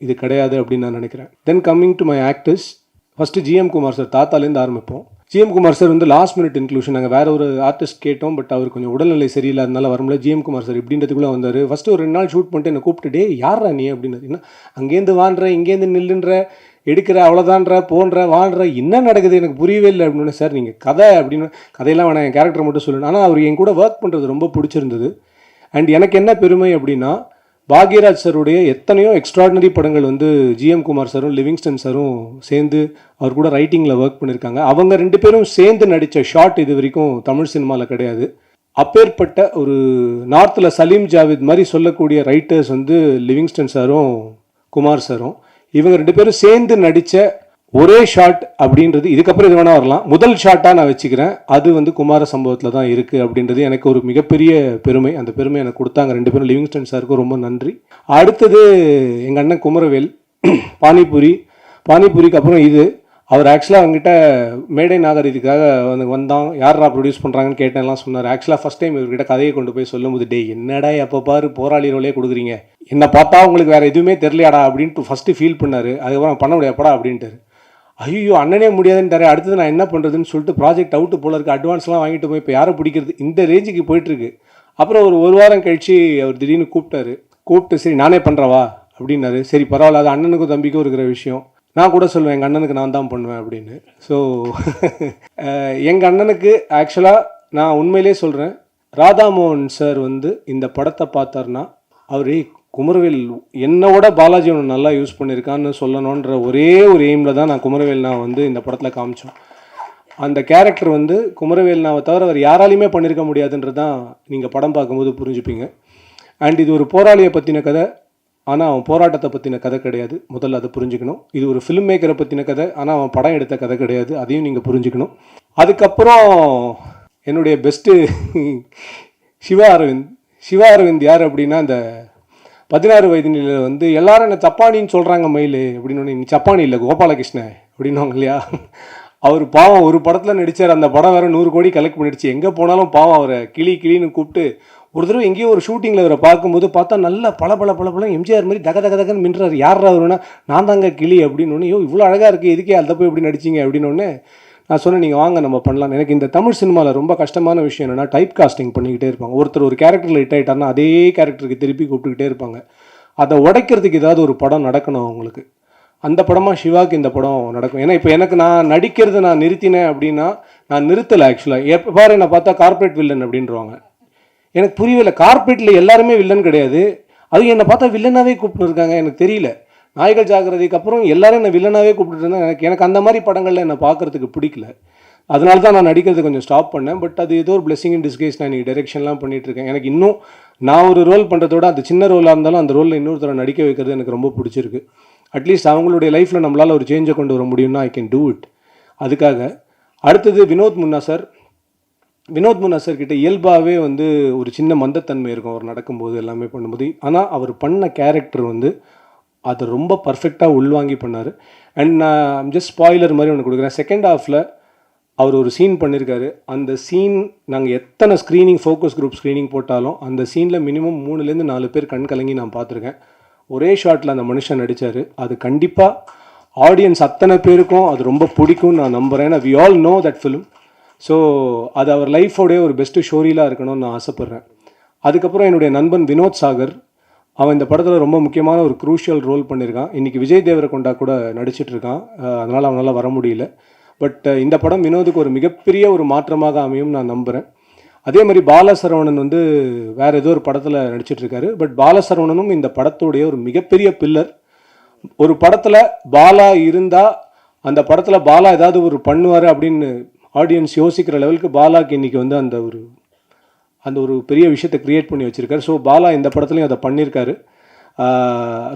[SPEAKER 1] இது கிடையாது அப்படின்னு நான் நினைக்கிறேன். Then coming to my actors, first GM Kumar sir, தாத்தாலேருந்து ஆரம்பிப்போம். ஜிஎம் குமார் சார் வந்து லாஸ்ட் மினிட் இன்க்ளூஷன். நாங்கள் வேறு ஒரு ஆர்டிஸ்ட் கேட்டோம், பட் அவர் கொஞ்சம் உடல்நிலை சரியில்லாதனால வர முடியல. ஜிஎம் குமார் சார் இப்படின்றதுக்குள்ளே வந்தார். ஃபஸ்ட்டு ஒரு 2 நாள் ஷூட் பண்ணிட்டு என்னை கூப்பிட்டுட்டே, யாரா நீ அப்படின்னு, அங்கேருந்து வான்ற, இங்கேருந்து நில்லுன்ற, எடுக்கிற, அவ்வளோதான்ற, போன்ற, வாழ்ற, என்ன நடக்குது எனக்கு புரியவே இல்லை அப்படின்னு. சார் நீங்கள் கதை அப்படின்னு, கதையெல்லாம் வேணாம், என் கேரக்டர் மட்டும் சொல்லணும். ஆனால் அவர் என் கூட ஒர்க் பண்ணுறது ரொம்ப பிடிச்சிருந்தது. அண்ட் எனக்கு என்ன பெருமை அப்படின்னா, பாக்யராஜ் சாருடைய எத்தனையோ எக்ஸ்ட்ராடினரி படங்கள் வந்து ஜிஎம் குமார் சாரும் லிவிங்ஸ்டன் சாரும் சேர்ந்து அவர் கூட ரைட்டிங்கில் ஒர்க் பண்ணியிருக்காங்க. அவங்க 2 பேரும் சேர்ந்து நடித்த ஷாட் இது வரைக்கும் தமிழ் சினிமாவில் கிடையாது. அப்பேற்பட்ட ஒரு நார்த்தில் சலீம் ஜாவித் மாதிரி சொல்லக்கூடிய ரைட்டர்ஸ் வந்து லிவிங்ஸ்டன் சாரும் குமார் சாரும். இவங்க 2 பேரும் சேர்ந்து நடித்த ஒரே ஷாட் அப்படின்றது, இதுக்கப்புறம் இது வேணால் வரலாம், முதல் ஷாட்டாக நான் வச்சுக்கிறேன். அது வந்து குமார சம்பவத்தில் தான் இருக்குது அப்படின்றது எனக்கு ஒரு மிகப்பெரிய பெருமை. அந்த பெருமை எனக்கு கொடுத்தாங்க 2 பேரும். லிவிங்ஸ்டன் சாருக்கும் ரொம்ப நன்றி. அடுத்தது எங்கள் அண்ணன் குமரவேல், பானிபூரிக்கு அப்புறம் இது. அவர் ஆக்சுவலாக அவங்ககிட்ட மேடை நாகரீதிக்காக வந்தான், யாரா ப்ரொடியூஸ் பண்ணுறாங்கன்னு கேட்டேன்லாம் சொன்னார். ஆக்சுவலாக ஃபஸ்ட் டைம் இவர்கிட்ட கதையை கொண்டு போய் சொல்லும்போது, டே என்னடா எப்போ பாரு போராளி ரோலே கொடுக்குறீங்க, என்னை பார்த்தா உங்களுக்கு வேறு எதுவுமே தெரியலையாடா அப்படின்ட்டு ஃபஸ்ட்டு ஃபீல் பண்ணார். அதுக்கப்புறம் பண்ண முடியாப்படா அப்படின்ட்டு, ஐயோ அண்ணனே முடியாதுன்ட்டாரு. அடுத்தது நான் என்ன பண்ணுறதுன்னு சொல்லிட்டு ப்ராஜெக்ட் அவுட்டு போல இருக்குது, அட்வான்ஸ்லாம் வாங்கிட்டு போய் இப்போ யாரை பிடிக்கிறது, இந்த ரேஞ்சுக்கு போயிட்டுருக்கு. அப்புறம் ஒரு வாரம் கழித்து அவர் திடீர்னு கூப்பிட்டு சரி நானே பண்ணுறவா அப்படின்னாரு. சரி பரவாயில்ல, அது அண்ணனுக்கும் தம்பிக்கும் இருக்கிற விஷயம். நான் கூட சொல்லுவேன் எங்கள் அண்ணனுக்கு நான் தான் பண்ணுவேன் அப்படின்னு. ஸோ எங்கள் அண்ணனுக்கு ஆக்சுவலாக நான் உண்மையிலே சொல்கிறேன், ராதாமோகன் சார் வந்து இந்த படத்தை பார்த்தார்னா அவர் குமரவேல் என்னோட பாலாஜி ஒன்று நல்லா யூஸ் பண்ணியிருக்கான்னு சொல்லணுன்ற ஒரே ஒரு எய்மில் தான் நான் குமரவேல்னா வந்து இந்த படத்தில் காமிச்சோம். அந்த கேரக்டர் வந்து குமரவேல்னாவை தவிர அவர் யாராலையுமே பண்ணியிருக்க முடியாதுன்றது தான் நீங்கள் படம் பார்க்கும்போது புரிஞ்சுப்பீங்க. அண்ட் இது ஒரு போராளியை பற்றின கதை, ஆனால் அவன் போராட்டத்தை பற்றின கதை கிடையாது. முதல்ல அதை புரிஞ்சுக்கணும். இது ஒரு ஃபிலிம் மேக்கரை பற்றின கதை, ஆனால் அவன் படம் எடுத்த கதை கிடையாது. அதையும் நீங்கள் புரிஞ்சுக்கணும். அதுக்கப்புறம் என்னுடைய பெஸ்ட்டு சிவா அரவிந்த் யார் அப்படின்னா, அந்த 16 வயது நிலையில் வந்து எல்லாரும் என்ன சப்பானின்னு சொல்கிறாங்க மயில் அப்படின்னு. நீ சப்பானி இல்லை கோபாலகிருஷ்ணன் அப்படின்வாங்க இல்லையா. அவர் பாவம் ஒரு படத்தில் நடித்தார். அந்த படம் வேறு 100 கோடி கலெக்ட் பண்ணிடுச்சு. எங்கே போனாலும் பாவம் அவரை கிளின்னு கூப்பிட்டு, ஒரு தடவை எங்கேயோ ஒரு ஷூட்டிங்கில் அவரை பார்க்கும்போது பார்த்தா நல்லா பல எம்ஜிஆர் மாதிரி தகன்னு மின்றார். யார் அவருன்னா, நான் தாங்க கிளி அப்படின்னு. ஐயோ இவ்வளோ அழகாக இருக்குது, எதுக்கே அதை போய் எப்படி நடிச்சிங்க அப்படின்னு. நான் சொன்னேன் நீங்கள் வாங்க நம்ம பண்ணலாம். எனக்கு இந்த தமிழ் சினிமாவில் ரொம்ப கஷ்டமான விஷயம் என்னென்னா, டைப் காஸ்டிங் பண்ணிக்கிட்டே இருப்பாங்க. ஒருத்தர் ஒரு கேரக்டரில் ஹிட் ஆகிட்டார்னா அதே கேரக்டருக்கு திருப்பி கூப்பிட்டுக்கிட்டே இருப்பாங்க. அதை உடைக்கிறதுக்கு ஏதாவது ஒரு படம் நடக்கணும் அவங்களுக்கு. அந்த படமாக சிவாவுக்கு இந்த படம் நடக்கும். ஏன்னா இப்போ எனக்கு நான் நடிக்கிறது நான் நிறுத்தினேன் அப்படின்னா, நான் நிறுத்தலை ஆக்சுவலாக. எப்போ பாரு என்னை பார்த்தா கார்பரேட் வில்லன் அப்படின்றவாங்க. எனக்கு புரியவில்லை, கார்பரேட்டில் எல்லாருமே வில்லன் கிடையாது, அது என்னை பார்த்தா வில்லனாகவே கூப்பிட்டு இருக்காங்க. எனக்கு தெரியல. நாய்கள் ஜாக்கிரதைக்கு அப்புறம் எல்லாரும் என்னை வில்லனாகவே கூப்பிட்டு இருந்தேன். எனக்கு அந்த மாதிரி படங்களில் என்னை பார்க்குறதுக்கு பிடிக்கல. அதனால தான் நான் நடிக்கிறது கொஞ்சம் ஸ்டாப் பண்ணேன். பட் அது ஏதோ ஒரு பிளெஸிங் இன் டிஸ்கைஸ். நான் இன்றைக்கி டைரெக்ஷன்லாம் பண்ணிகிட்ருக்கேன். எனக்கு இன்னும் நான் ஒரு ரோல் பண்ணுறதோட அது சின்ன ரோலாக இருந்தாலும் அந்த ரோலில் இன்னொருத்தரை நடிக்க வைக்கிறது எனக்கு ரொம்ப பிடிச்சிருக்கு. அட்லீஸ்ட் அவங்களுடைய லைஃப்பில் நம்மளால் ஒரு சேஞ்சை கொண்டு வர முடியும்னா ஐ கேன் டூ இட். அதுக்காக அடுத்தது வினோத் முன்னா சார் கிட்ட இயல்பாகவே வந்து ஒரு சின்ன மந்தத்தன்மை இருக்கும் அவர் நடக்கும்போது எல்லாமே பண்ணும்போது. ஆனால் அவர் பண்ண கேரக்டர் வந்து அதை ரொம்ப பர்ஃபெக்டாக உள்வாங்கி பண்ணார். அண்ட் நான் ஜஸ்ட் ஸ்பாயிலர் மாதிரி ஒன்று கொடுக்குறேன். செகண்ட் ஹாஃபில் அவர் ஒரு சீன் பண்ணியிருக்காரு. அந்த சீன் நாங்கள் எத்தனை ஃபோக்கஸ் குரூப் ஸ்க்ரீனிங் போட்டாலும் அந்த சீனில் மினிமம் 3 to 4 பேர் கண் கலங்கி நான் பார்த்துருக்கேன். ஒரே ஷாட்டில் அந்த மனுஷன் நடித்தார். அது கண்டிப்பாக ஆடியன்ஸ் அத்தனை பேருக்கும் அது ரொம்ப பிடிக்கும்னு நான் நம்புகிறேன். ஏன்னா we all know that film. So அது அவர் லைஃபோடைய ஒரு பெஸ்ட்டு ஸ்டோரியிலாக இருக்கணும்னு நான் ஆசைப்பட்றேன். அதுக்கப்புறம் என்னுடைய நண்பன் வினோத் சாகர், அவன் இந்த படத்தில் ரொம்ப முக்கியமான ஒரு க்ரூஷியல் ரோல் பண்ணியிருக்கான். இன்றைக்கி விஜய் தேவரகொண்டா கூட நடிச்சிட்ருக்கான், அதனால் அவனால் வர முடியல. பட் இந்த படம் வினோதுக்கு ஒரு மிகப்பெரிய ஒரு மாற்றமாக அமையும் நான் நம்புகிறேன். அதே மாதிரி பாலசரவணன் வந்து வேறு ஏதோ ஒரு படத்தில் நடிச்சிட்ருக்காரு. பட் பாலசரவணனும் இந்த படத்துடைய ஒரு மிகப்பெரிய பில்லர். ஒரு படத்தில் பாலா இருந்தால் அந்த படத்தில் பாலா ஏதாவது ஒரு பண்ணுவார் அப்படின்னு ஆடியன்ஸ் யோசிக்கிற லெவலுக்கு பாலாக்கு இன்றைக்கி வந்து அந்த ஒரு பெரிய விஷயத்தை க்ரியேட் பண்ணி வச்சுருக்காரு. ஸோ பாலா இந்த படத்துலையும் அதை பண்ணியிருக்காரு.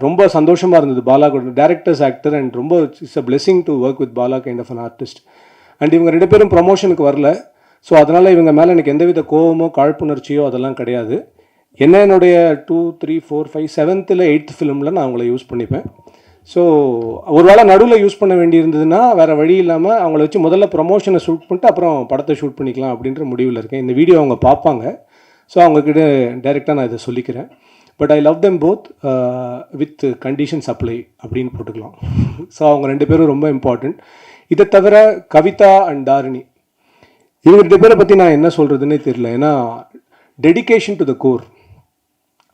[SPEAKER 1] ரொம்ப சந்தோஷமாக இருந்தது பாலா கூட, டேரக்டர்ஸ் ஆக்டர், அண்ட் ரொம்ப it's a blessing to work with Bala kind of an artist. And இவங்க 2 பேரும் ப்ரமோஷனுக்கு வரல. ஸோ அதனால் இவங்க மேலே எனக்கு எந்தவித கோவமோ காழ்ப்புணர்ச்சியோ அதெல்லாம் கிடையாது. என்னுடைய 2, 3, 4, 5, 7th 8th ஃபிலிமில் நான் அவங்கள யூஸ் பண்ணிப்பேன். ஸோ ஒரு வேளை நடுவில் யூஸ் பண்ண வேண்டியிருந்ததுன்னா வேறு வழி இல்லாமல் அவங்கள வச்சு முதல்ல ப்ரமோஷனை ஷூட் பண்ணிட்டு அப்புறம் படத்தை ஷூட் பண்ணிக்கலாம் அப்படின்ற முடிவில் இருக்கேன். இந்த வீடியோ அவங்க பார்ப்பாங்க, ஸோ அவங்கக்கிட்ட டைரெக்டாக நான் இதை சொல்லிக்கிறேன். But I love them both with conditions apply அப்படின்னு போட்டுக்கலாம். ஸோ அவங்க 2 பேரும் ரொம்ப இம்பார்ட்டண்ட். இதை தவிர கவிதா அண்ட் தாரிணி, இவங்க 2 பேரை பற்றி நான் என்ன சொல்கிறதுன்னே தெரியல. ஏன்னா dedication to the core,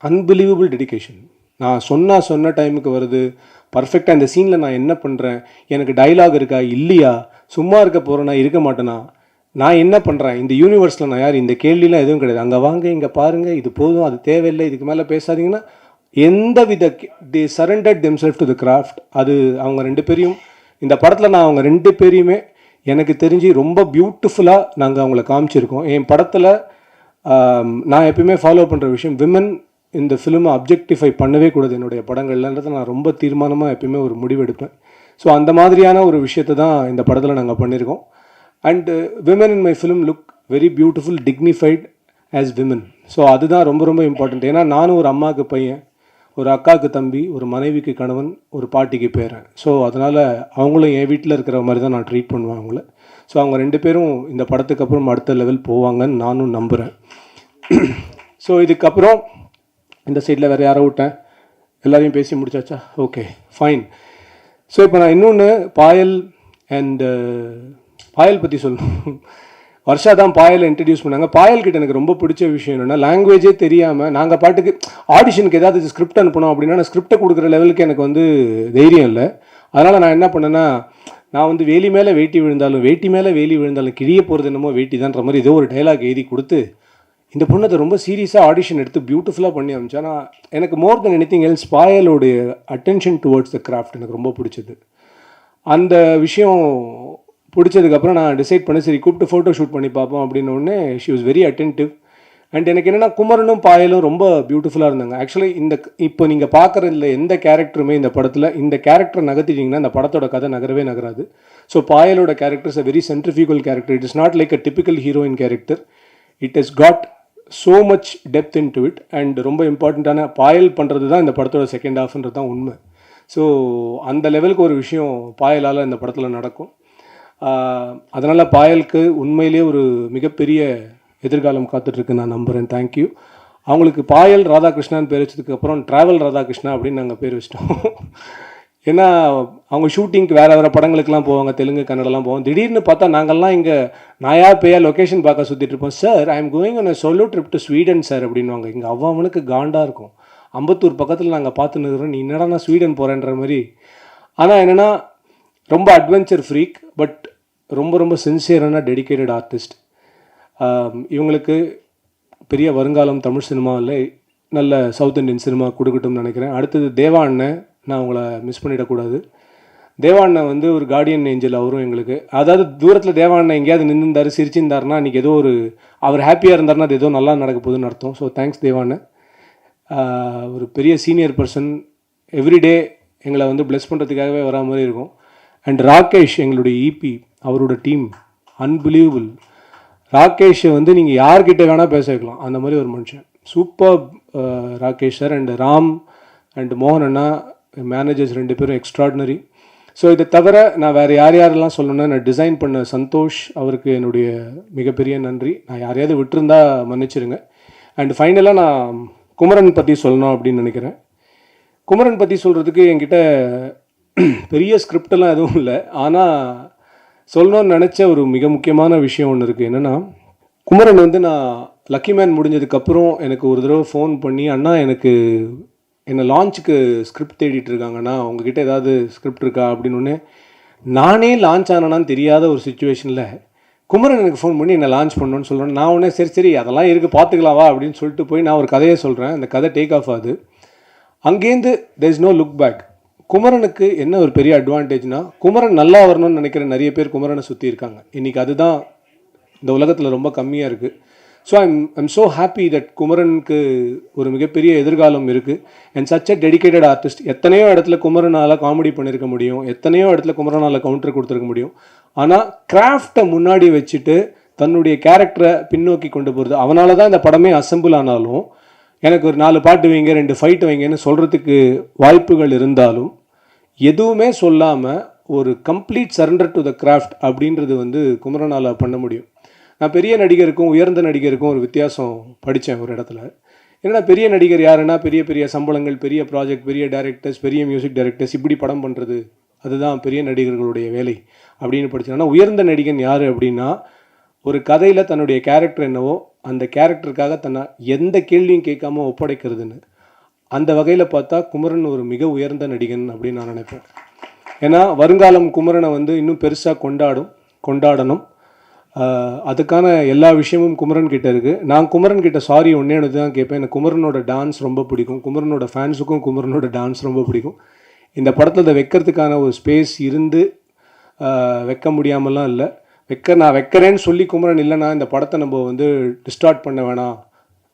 [SPEAKER 1] unbelievable dedication. நான் சொன்ன டைமுக்கு வருது பர்ஃபெக்டாக. இந்த சீனில் நான் என்ன பண்ணுறேன், எனக்கு டைலாக் இருக்கா இல்லையா, சும்மா இருக்க போகிறேன்னா இருக்க மாட்டேனா, நான் என்ன பண்ணுறேன், இந்த யூனிவர்ஸில் நான் யார், இந்த கேள்விலாம் எதுவும் கிடையாது. அங்கே வாங்க, இங்கே பாருங்கள், இது போதும், அது தேவையில்லை, இதுக்கு மேலே பேசாதீங்கன்னா எந்த வித they surrendered themselves to the craft. அது அவங்க 2 பேரையும் இந்த படத்தில் நான் அவங்க 2 பேரையுமே எனக்கு தெரிஞ்சு ரொம்ப பியூட்டிஃபுல்லாக நாங்கள் அவங்கள காமிச்சிருக்கோம். என் படத்தில் நான் எப்பயுமே ஃபாலோ பண்ணுற விஷயம், விமன் இந்த ஃபிலிமை அப்ஜெக்டிஃபை பண்ணவே கூடாது என்னுடைய படங்கள்லன்றதை நான் ரொம்ப தீர்மானமாக எப்பயுமே ஒரு முடிவெடுப்பேன். ஸோ அந்த மாதிரியான ஒரு விஷயத்தை தான் இந்த படத்தில் நாங்கள் பண்ணியிருக்கோம். And women in my film look very beautiful, dignified as women. So அதுதான் ரொம்ப ரொம்ப இம்பார்ட்டண்ட். ஏன்னா நானும் ஒரு அம்மாவுக்கு பையன், ஒரு அக்காவுக்கு தம்பி, ஒரு மனைவிக்கு கணவன், ஒரு பாட்டிக்கு பேரன். ஸோ அதனால் அவங்களும் என் வீட்டில் இருக்கிற மாதிரி தான் நான் ட்ரீட் பண்ணுவேன் அவங்கள. ஸோ அவங்க 2 பேரும் இந்த படத்துக்கு அப்புறம் அடுத்த லெவல் போவாங்கன்னு நானும் நம்புகிறேன். ஸோ இதுக்கப்புறம் இந்த சைடில் வேறு யாரை விட்டேன், எல்லாரையும் பேசி முடிச்சாச்சா? Okay, fine. ஸோ இப்போ நான் இன்னொன்று பாயல் பற்றி சொல்லணும். வர்ஷா தான் பாயலை இன்ட்ரடியூஸ் பண்ணாங்க. பாயல்கிட்ட எனக்கு ரொம்ப பிடிச்ச விஷயம் என்னென்னா, லாங்குவேஜே தெரியாமல் நாங்கள் பாட்டுக்கு ஆடிஷனுக்கு ஏதாவது ஸ்கிரிப்ட் அனுப்பணும் அப்படின்னா நான் ஸ்கிரிப்டை கொடுக்குற லெவலுக்கு எனக்கு வந்து தைரியம் இல்லை. அதனால் நான் என்ன பண்ணேன்னா, நான் வந்து வேலி மேலே வேட்டி விழுந்தாலும் வேட்டி மேலே வேலி விழுந்தாலும் கிழிய போகிறது என்னமோ வேட்டி தான்ற மாதிரி ஏதோ ஒரு டைலாக் எழுதி கொடுத்து இந்த பொண்ணை ரொம்ப சீரியஸாக ஆடிஷன் எடுத்து பியூட்டிஃபுல்லாக பண்ணி அமைச்சா. ஆனால் எனக்கு மோர் தென் எனிதிங் எல்ஸ் பாயலோடைய அட்டென்ஷன் டுவர்ட்ஸ் த கிராஃப்ட் எனக்கு ரொம்ப பிடிச்சது. அந்த விஷயம் பிடிச்சதுக்கப்புறம் நான் டிசைட் பண்ணி சரி கூப்பிட்டு ஃபோட்டோ ஷூட் பண்ணி பார்ப்போம் அப்படின்னோடனே she was very attentive. And எனக்கு என்னென்னா குமரனும் பாயலும் ரொம்ப பியூட்டிஃபுல்லாக இருந்தாங்க. ஆக்சுவலி இப்போ நீங்கள் பார்க்குறதுல எந்த கேரக்டருமே இந்த படத்தில் இந்த கேரக்டரை நகர்த்திட்டிங்கன்னா இந்த படத்தோட கதை நகரவே நகராது. ஸோ பாயலோட character is a very centrifugal character. It is not like a typical heroine character. It has got so much depth in to it. And ரொம்ப இம்பார்ட்டண்ட்டான பாயல் பண்ணுறது தான் இந்த படத்தோட செகண்ட் ஹாஃப்ன்றது தான் உண்மை. ஸோ அந்த லெவலுக்கு ஒரு விஷயம் பாயலால் இந்த படத்தில் நடக்கும். அதனால் பாயலுக்கு உண்மையிலே ஒரு மிகப்பெரிய எதிர்காலம் காத்துட்ருக்கு நான் நம்புகிறேன். தேங்க்யூ. அவங்களுக்கு பாயல் ராதாகிருஷ்ணான்னு பேர் வச்சதுக்கப்புறம் ட்ராவல் ராதாகிருஷ்ணா அப்படின்னு நாங்கள் பேர் வச்சிட்டோம். ஏன்னா அவங்க ஷூட்டிங்க்கு வேறு படங்களுக்கெல்லாம் போவாங்க, தெலுங்கு கன்னடெல்லாம் போவோம். திடீர்னு பார்த்தா நாங்கள்லாம் இங்கே நாயா பேயா லொக்கேஷன் பார்க்க சுற்றிட்டு இருப்போம். Sir, I am going on a solo trip to Sweden sir அப்படின்வாங்க. இங்கே அவனுக்கு காண்டாக இருக்கும். அம்பத்தூர் பக்கத்தில் நாங்கள் பார்த்துன்னு இருக்கிறோம், நீ என்னடா நான் ஸ்வீடன் போகிறேன்ற மாதிரி. ஆனால் என்னென்னா ரொம்ப அட்வென்ச்சர் ஃப்ரீக், பட் ரொம்ப ரொம்ப சின்சியரான டெடிக்கேட்டட் ஆர்டிஸ்ட். இவங்களுக்கு பெரிய வருங்காலம் தமிழ் சினிமாவில் நல்ல சவுத் இண்டியன் சினிமா கொடுக்கட்டும்னு நினைக்கிறேன். அடுத்தது தேவா அண்ணன், நான் உங்களை மிஸ் பண்ணிடக்கூடாது. தேவா அண்ணன் வந்து ஒரு கார்டியன் ஏஞ்சல் அவரும் எங்களுக்கு. அதாவது தூரத்தில் தேவா அண்ணன் எங்கேயாவது நின்றுந்தார் சிரிச்சிருந்தாருன்னா அன்றைக்கி ஏதோ அவர் ஹாப்பியாக இருந்தாருன்னா அது ஏதோ நல்லா நடக்க போகுதுன்னு அர்த்தம். ஸோ தேங்க்ஸ் தேவா அண்ணன். ஒரு பெரிய சீனியர் பர்சன், எவ்ரிடே எங்களை வந்து ப்ளெஸ் பண்ணுறதுக்காகவே வரா மாதிரி இருக்கும். அண்ட் ராகேஷ், எங்களுடைய இபி, அவரோட டீம் அன்பிலீவபிள். ராகேஷை வந்து நீங்கள் யார்கிட்ட வேணால் பேச வைக்கலாம், அந்த மாதிரி ஒரு மனுஷன். Super Rakesh sir. And Ram and மோகன் அண்ணா, மேனேஜர்ஸ் 2 பேரும் எக்ஸ்ட்ராடினரி. ஸோ இதை தவிர நான் வேறு யாரெல்லாம் சொல்லணுன்னா, நான் டிசைன் பண்ண சந்தோஷ், அவருக்கு என்னுடைய மிகப்பெரிய நன்றி. நான் யாரையாவது விட்டுருந்தா மன்னிச்சிருங்க. அண்ட் ஃபைனலாக நான் குமரன் பற்றி சொல்லணும் அப்படின்னு நினைக்கிறேன். குமரன் பற்றி சொல்கிறதுக்கு என்கிட்ட பெரிய ஸ்கிரிப்டெல்லாம் எதுவும் இல்லை. ஆனால் சொல்லணும்னு நினச்ச ஒரு மிக முக்கியமான விஷயம் ஒன்று இருக்குது. என்னென்னா, குமரன் வந்து நான் லக்கி மேன் முடிஞ்சதுக்கப்புறம் எனக்கு ஒரு தடவை ஃபோன் பண்ணி, அண்ணா எனக்கு என்னை லான்ச்சுக்கு ஸ்கிரிப்ட் தேடிட்டு இருக்காங்கண்ணா, உங்ககிட்ட ஏதாவது ஸ்கிரிப்ட் இருக்கா அப்படின்னு. நானே லான்ச் ஆனான்னு தெரியாத ஒரு சுச்சுவேஷனில் குமரன் எனக்கு ஃபோன் பண்ணி என்னை லான்ச் பண்ணணுன்னு சொல்கிறேன். நான் உடனே சரி சரி அதெல்லாம் இருக்குது பார்த்துக்கலாவா அப்படின்னு சொல்லிட்டு போய் நான் ஒரு கதையை சொல்கிறேன். அந்த கதை டேக் ஆஃப் ஆகுது. அங்கேருந்து there is no look back. குமரனுக்கு என்ன ஒரு பெரிய அட்வான்டேஜ்னால், குமரன் நல்லா வரணும்னு நினைக்கிற நிறைய பேர் குமரனை சுற்றி இருக்காங்க. இன்றைக்கி அதுதான் இந்த உலகத்தில் ரொம்ப கம்மியாக இருக்குது. So I'm so happy that குமரனுக்கு ஒரு மிகப்பெரிய எதிர்காலம் இருக்குது. And such a dedicated artist. எத்தனையோ இடத்துல குமரனால் காமெடி பண்ணியிருக்க முடியும், எத்தனையோ இடத்துல குமரனால் கவுண்டர் கொடுத்துருக்க முடியும். ஆனால் கிராஃப்டை முன்னாடி வச்சுட்டு தன்னுடைய கேரக்டரை பின்னோக்கி கொண்டு போகிறது. அவனால தான் இந்த படமே அசம்பிள் ஆனாலும், எனக்கு ஒரு 4 பாட்டு வைங்க 2 ஃபைட்டு வைங்கன்னு சொல்கிறதுக்கு வாய்ப்புகள் இருந்தாலும், எதுவுமே சொல்லாமல் ஒரு complete surrender to the craft அப்படின்றது வந்து குமரனால் பண்ண முடியும். நான் பெரிய நடிகருக்கும் உயர்ந்த நடிகருக்கும் ஒரு வித்தியாசம் படித்தேன் ஒரு இடத்துல. ஏன்னா பெரிய நடிகர் யாருன்னா, பெரிய பெரிய சம்பளங்கள், பெரிய ப்ராஜெக்ட், பெரிய டைரக்டர்ஸ், பெரிய மியூசிக் டைரக்டர்ஸ், இப்படி படம் பண்ணுறது, அதுதான் பெரிய நடிகர்களுடைய வேலை அப்படின்னு படித்தேன். ஆனால் உயர்ந்த நடிகன் யார் அப்படின்னா, ஒரு கதையில் தன்னுடைய கேரக்டர் என்னவோ அந்த கேரக்டருக்காக தன்னை எந்த கேள்வியும் கேட்காம ஒப்படைக்கிறதுன்னு. அந்த வகையில் பார்த்தா குமரன் ஒரு மிக உயர்ந்த நடிகன் அப்படின்னு நான் நினைப்பேன். ஏன்னா வருங்காலம் குமரனை வந்து இன்னும் பெருசாக கொண்டாடணும். அதுக்கான எல்லா விஷயமும் குமரன் கிட்ட இருக்குது. நான் குமரன் கிட்ட சாரி ஒன்றே தான் கேட்பேன். எனக்கு குமரனோட டான்ஸ் ரொம்ப பிடிக்கும். குமரனோட ஃபேன்ஸுக்கும் குமரனோட டான்ஸ் ரொம்ப பிடிக்கும். இந்த படத்தில் அதை வைக்கிறதுக்கான ஒரு ஸ்பேஸ் இருந்து வைக்க முடியாமலாம் இல்லை. நான் வைக்கிறேன்னு சொல்லி குமரன் இல்லைனா இந்த படத்தை நம்ம வந்து டிஸ்டார்ட் பண்ண வேணாம்,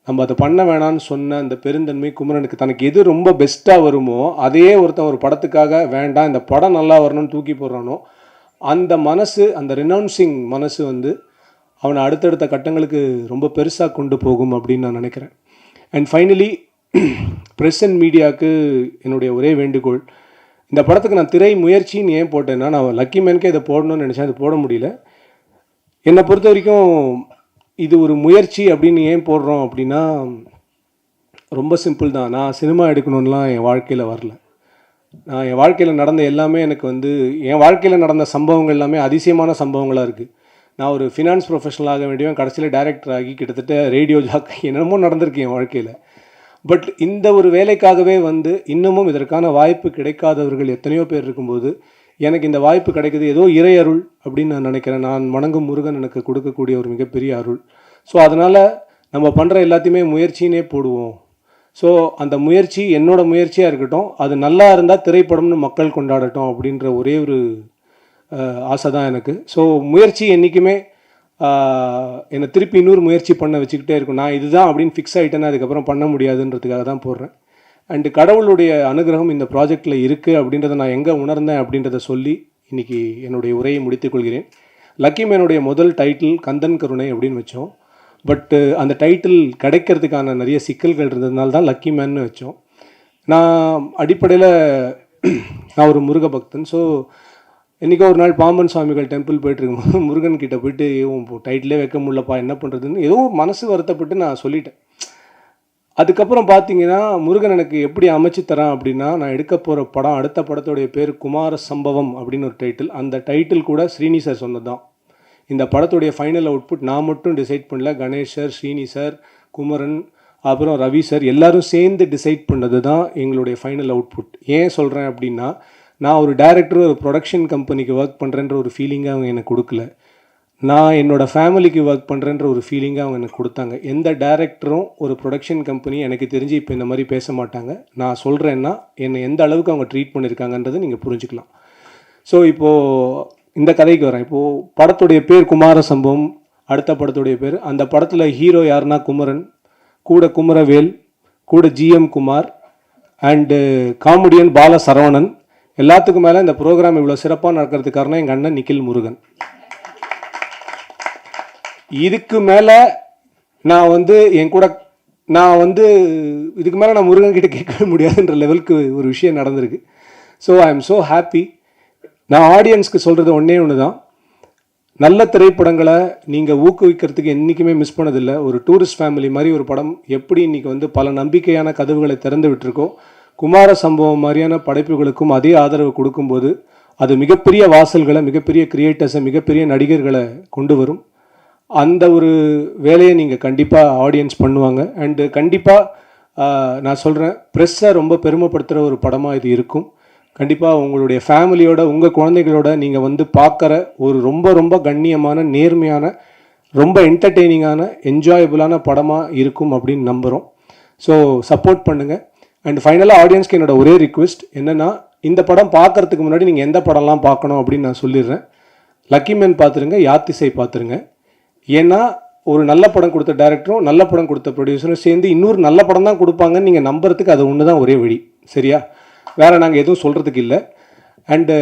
[SPEAKER 1] நம்ம அதை பண்ண வேணான்னு சொன்ன அந்த பெருந்தன்மை குமரனுக்கு. தனக்கு எது ரொம்ப பெஸ்ட்டாக வருமோ அதையே ஒருத்தன் ஒரு படத்துக்காக வேண்டாம் இந்த படம் நல்லா வரணும்னு தூக்கி போடுறானோ, அந்த மனசு, அந்த ரினவுன்சிங் மனசு வந்து அவனை அடுத்தடுத்த கட்டங்களுக்கு ரொம்ப பெருசாக கொண்டு போகும் அப்படின்னு நான் நினைக்கிறேன். அண்ட் ஃபைனலி ப்ரெஸ் அண்ட் மீடியாவுக்கு என்னுடைய ஒரே வேண்டுகோள், இந்த படத்துக்கு நான் திரை முயற்சின்னு ஏன் போட்டேன்னா, நான் லக்கி மேனுக்கே இதை போடணும்னு நினச்சேன், அது போட முடியல. என்னை பொறுத்த வரைக்கும் இது ஒரு முயற்சி அப்படின்னு ஏன் போடுறோம் அப்படின்னா, ரொம்ப சிம்பிள் தான். நான் சினிமா எடுக்கணுன்னெலாம் என் வாழ்க்கையில் வரல. நான் என் வாழ்க்கையில் நடந்த எல்லாமே எனக்கு வந்து என் வாழ்க்கையில் நடந்த சம்பவங்கள் எல்லாமே அதிசயமான சம்பவங்களாக இருக்குது. நான் ஒரு ஃபினான்ஸ் ப்ரொஃபஷனல் ஆக வேண்டியவன், கடைசியில் டைரக்டர் ஆகி கிட்டத்தட்ட ரேடியோ ஜாக்கி என்னென்னமோ நடந்திருக்கு என் வாழ்க்கையில். பட் இந்த ஒரு வேலைக்காகவே வந்து இன்னமும் இதற்கான வாய்ப்பு கிடைக்காதவர்கள் எத்தனையோ பேர் இருக்கும்போது எனக்கு இந்த வாய்ப்பு கிடைக்குது, ஏதோ இறை அருள் அப்படின்னு நான் நினைக்கிறேன். நான் வணங்கும் முருகன் எனக்கு கொடுக்கக்கூடிய ஒரு மிகப்பெரிய அருள். ஸோ அதனால் நம்ம பண்ணுற எல்லாத்தையுமே முயற்சினே போடுவோம். ஸோ அந்த முயற்சி என்னோடய முயற்சியாக இருக்கட்டும், அது நல்லா இருந்தால் திரைப்படம்னு மக்கள் கொண்டாடட்டும் அப்படின்ற ஒரே ஒரு ஆசை தான் எனக்கு. ஸோ முயற்சி என்றைக்குமே என்னை திருப்பி இன்னொரு முயற்சி பண்ண வச்சுக்கிட்டே இருக்கும். நான் இதுதான் அப்படின்னு ஃபிக்ஸ் ஆகிட்டேன்னா அதுக்கப்புறம் பண்ண முடியாதுன்றதுக்காக தான் போடுறேன். அண்டு கடவுளுடைய அனுகிரகம் இந்த ப்ராஜெக்டில் இருக்குது அப்படின்றத நான் எங்கே உணர்ந்தேன் அப்படின்றத சொல்லி இன்றைக்கி என்னுடைய உரையை முடித்துக்கொள்கிறேன். லக்கி மேனுடைய முதல் டைட்டில் கந்தன் கருணை அப்படின்னு வச்சோம். பட்டு அந்த டைட்டில் கிடைக்கிறதுக்கான நிறைய சிக்கல்கள் இருந்ததுனால தான் லக்கி மேன்னு வச்சோம். நான் அடிப்படையில் நான் ஒரு முருக பக்தன். ஸோ இன்றைக்கி ஒரு நாள் பாம்பன் சுவாமிகள் டெம்பிள் போய்ட்டுருக்கும்போது முருகன் கிட்டே போயிட்டு டைட்டிலே வைக்க முடியலப்பா என்ன பண்ணுறதுன்னு ஏதோ மனசு வருத்தப்பட்டு நான் சொல்லிட்டேன். அதுக்கப்புறம் பார்த்தீங்கன்னா முருகன் எனக்கு எப்படி அமைச்சு தரான் அப்படின்னா, நான் எடுக்க போகிற படம், அடுத்த படத்துடைய பேர் குமார சம்பவம் அப்படின்னு ஒரு டைட்டில். அந்த டைட்டில் கூட ஸ்ரீனி சார் சொன்னது தான். இந்த படத்துடைய ஃபைனல் அவுட்புட் நான் மட்டும் டிசைட் பண்ணல, கணேஷ் சார், ஸ்ரீனி சார், குமரன், அப்புறம் ரவி சார் எல்லாரும் சேர்ந்து டிசைட் பண்ணது தான் எங்களுடைய ஃபைனல் அவுட்புட். ஏன் சொல்கிறேன் அப்படின்னா, நான் ஒரு டைரக்டர் ஒரு ப்ரொடக்ஷன் கம்பெனிக்கு ஒர்க் பண்ணுறேன்ற ஒரு ஃபீலிங்கை அவங்க எனக்கு கொடுக்கல. நான் என்னோடய ஃபேமிலிக்கு ஒர்க் பண்ணுறேன்ற ஒரு ஃபீலிங்கை அவங்க எனக்கு கொடுத்தாங்க. எந்த டைரக்டரும் ஒரு ப்ரொடக்ஷன் கம்பெனி எனக்கு தெரிஞ்சு இப்போ இந்த மாதிரி பேச மாட்டாங்க. நான் சொல்கிறேன்னா என்னை எந்த அளவுக்கு அவங்க ட்ரீட் பண்ணியிருக்காங்கன்றதை நீங்கள் புரிஞ்சுக்கலாம். ஸோ இப்போது இந்த கதைக்கு வரேன். இப்போது படத்துடைய பேர் குமார சம்பவம், அடுத்த படத்துடைய பேர். அந்த படத்தில் ஹீரோ யாருன்னா குமரன், கூட குமரவேல், கூட ஜிஎம் குமார் அண்டு காமெடியன் பால சரவணன். எல்லாத்துக்கும் மேலே இந்த ப்ரோக்ராம் இவ்வளோ சிறப்பாக நடக்கிறதுக்கு காரணம் எங்கள் அண்ணன் நிக்கில் முருகன். இதுக்கு மேலே நான் வந்து இதுக்கு மேலே நான் முருகன் கிட்ட கேட்கவே முடியாதுன்ற லெவலுக்கு ஒரு விஷயம் நடந்திருக்கு. So I am so happy. நான் ஆடியன்ஸ்க்கு சொல்கிறது ஒன்று தான், நல்ல திரைப்படங்களை நீங்கள் ஊக்குவிக்கிறதுக்கு என்றைக்குமே மிஸ் பண்ணதில்லை. ஒரு டூரிஸ்ட் ஃபேமிலி மாதிரி ஒரு படம் எப்படி இன்றைக்கி வந்து பல நம்பிக்கையான கதவுகளை திறந்து விட்டுருக்கோ, குமார சம்பவம் மாதிரியான படைப்புகளுக்கும் அதே ஆதரவு கொடுக்கும்போது அது மிகப்பெரிய வாசல்களை, மிகப்பெரிய கிரியேட்டர்ஸை, மிகப்பெரிய நடிகர்களை கொண்டு வரும். அந்த ஒரு வேலையை நீங்கள் கண்டிப்பாக ஆடியன்ஸ் பண்ணுவாங்க. அண்டு கண்டிப்பாக நான் சொல்கிறேன், ப்ரெஸ்ஸை ரொம்ப பெருமைப்படுத்துகிற ஒரு படமாக இது இருக்கும். கண்டிப்பாக உங்களுடைய ஃபேமிலியோட, உங்கள் குழந்தைகளோட நீங்கள் வந்து பார்க்குற ஒரு ரொம்ப ரொம்ப கண்ணியமான, நேர்மையான, ரொம்ப என்டர்டெய்னிங்கான, என்ஜாயபுளான படமாக இருக்கும் அப்படின்னு நம்புகிறோம். ஸோ சப்போர்ட் பண்ணுங்கள். அண்ட் ஃபைனலாக ஆடியன்ஸ்க்கு என்னோட ஒரே ரிக்வெஸ்ட் என்னென்னா, இந்த படம் பார்க்குறதுக்கு முன்னாடி நீங்கள் எந்த படம்லாம் பார்க்கணும் அப்படின்னு நான் சொல்லிடுறேன். லக்கி மேன் பார்த்துருங்க, யாத்திசை பார்த்துருங்க. ஏன்னா ஒரு நல்ல படம் கொடுத்த டேரக்டரும் நல்ல படம் கொடுத்த ப்ரொடியூசரும் சேர்ந்து இன்னொரு நல்ல படம் தான் கொடுப்பாங்கன்னு நீங்கள் நம்புறதுக்கு அது ஒன்று தான் ஒரே வழி. சரியா? வேறு நாங்கள் எதுவும் சொல்கிறதுக்கு இல்லை. அண்டு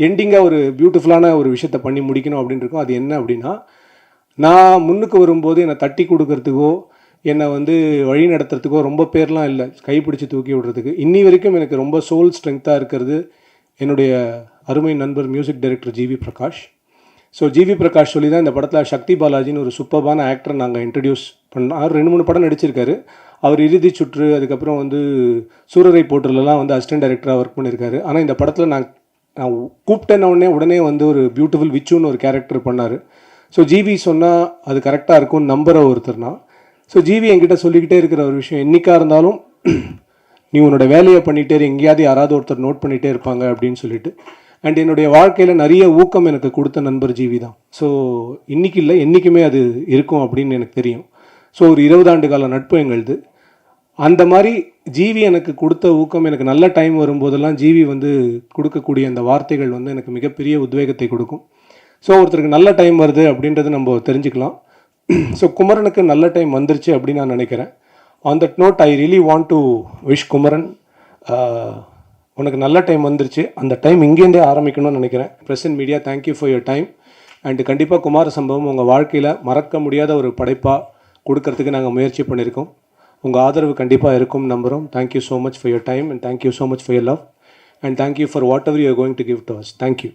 [SPEAKER 1] எண்டிங்காக ஒரு பியூட்டிஃபுல்லான ஒரு விஷயத்தை பண்ணி முடிக்கணும் அப்படின்னு இருக்கோம். அது என்ன அப்படின்னா, நான் முன்னுக்கு வரும்போது என்னை தட்டி கொடுக்கறதுக்கோ, என்னை வந்து வழி நடத்துறதுக்கோ ரொம்ப பேர்லாம் இல்லை, கைப்பிடிச்சு தூக்கி விடுறதுக்கு. இன்னி வரைக்கும் எனக்கு ரொம்ப சோல் ஸ்ட்ரென்த்தாக இருக்கிறது என்னுடைய அருமை நண்பர் music director GV Prakash. So GV Prakash சொல்லி தான் இந்த படத்தில் சக்தி பாலாஜின்னு ஒரு சூப்பர்பான ஆக்டரை நாங்கள் இன்ட்ரடியூஸ் பண்ணோம். அவர் 2-3 படம் நடிச்சிருக்காரு. அவர் இறுதி சுற்று, அதுக்கப்புறம் வந்து சூரரை போட்டுலலாம் வந்து அசிஸ்டன்ட் டைரக்டராக ஒர்க் பண்ணியிருக்காரு. ஆனால் இந்த படத்தில் நான் கூப்பிட்டேன்ன உடனே வந்து ஒரு பியூட்டிஃபுல் விச்சுன்னு ஒரு கேரக்டர் பண்ணார். ஸோ ஜிவி சொன்னால் அது கரெக்டாக இருக்கும்னு நம்புகிற ஒருத்தர்னா. ஸோ ஜிவி என்கிட்ட சொல்லிக்கிட்டே இருக்கிற ஒரு விஷயம், என்றைக்காக இருந்தாலும் நீ உன்னோட வேலையை பண்ணிகிட்டே எங்கேயாவது யாராவது ஒருத்தர் நோட் பண்ணிகிட்டே இருப்பாங்க அப்படின்னு சொல்லிட்டு. அண்ட் என்னுடைய வாழ்க்கையில் நிறைய ஊக்கம் எனக்கு கொடுத்த நண்பர் ஜிவி தான். ஸோ இன்றைக்கி இல்லை, என்றைக்குமே அது இருக்கும் அப்படின்னு எனக்கு தெரியும். ஸோ ஒரு 20 ஆண்டு கால நட்பு எங்களுது. அந்த மாதிரி ஜிவி எனக்கு கொடுத்த ஊக்கம், எனக்கு நல்ல டைம் வரும்போதெல்லாம் ஜிவி வந்து கொடுக்கக்கூடிய அந்த வார்த்தைகள் வந்து எனக்கு மிகப்பெரிய உத்வேகத்தை கொடுக்கும். ஸோ ஒருத்தருக்கு நல்ல டைம் வருது அப்படின்றது நம்ம தெரிஞ்சுக்கலாம். ஸோ குமரனுக்கு நல்ல டைம் வந்துருச்சு அப்படின்னு நான் நினைக்கிறேன். On that note I really want to wish Kumaran, உனக்கு நல்ல டைம் வந்துருச்சு. அந்த டைம் இங்கேருந்தே ஆரம்பிக்கணும்னு நினைக்கிறேன். Present media, thank you for your time. And கண்டிப்பாக குமார சம்பவம் உங்கள் வாழ்க்கையில் மறக்க முடியாத ஒரு படைப்பாக கொடுக்கறதுக்கு நாங்கள் முயற்சி பண்ணியிருக்கோம். உங்கள் ஆதரவு கண்டிப்பாக இருக்கும் நம்புகிறோம். Thank you so much for your time and thank you so much for your love and thank you for what ever you are going to give to us. Thank you.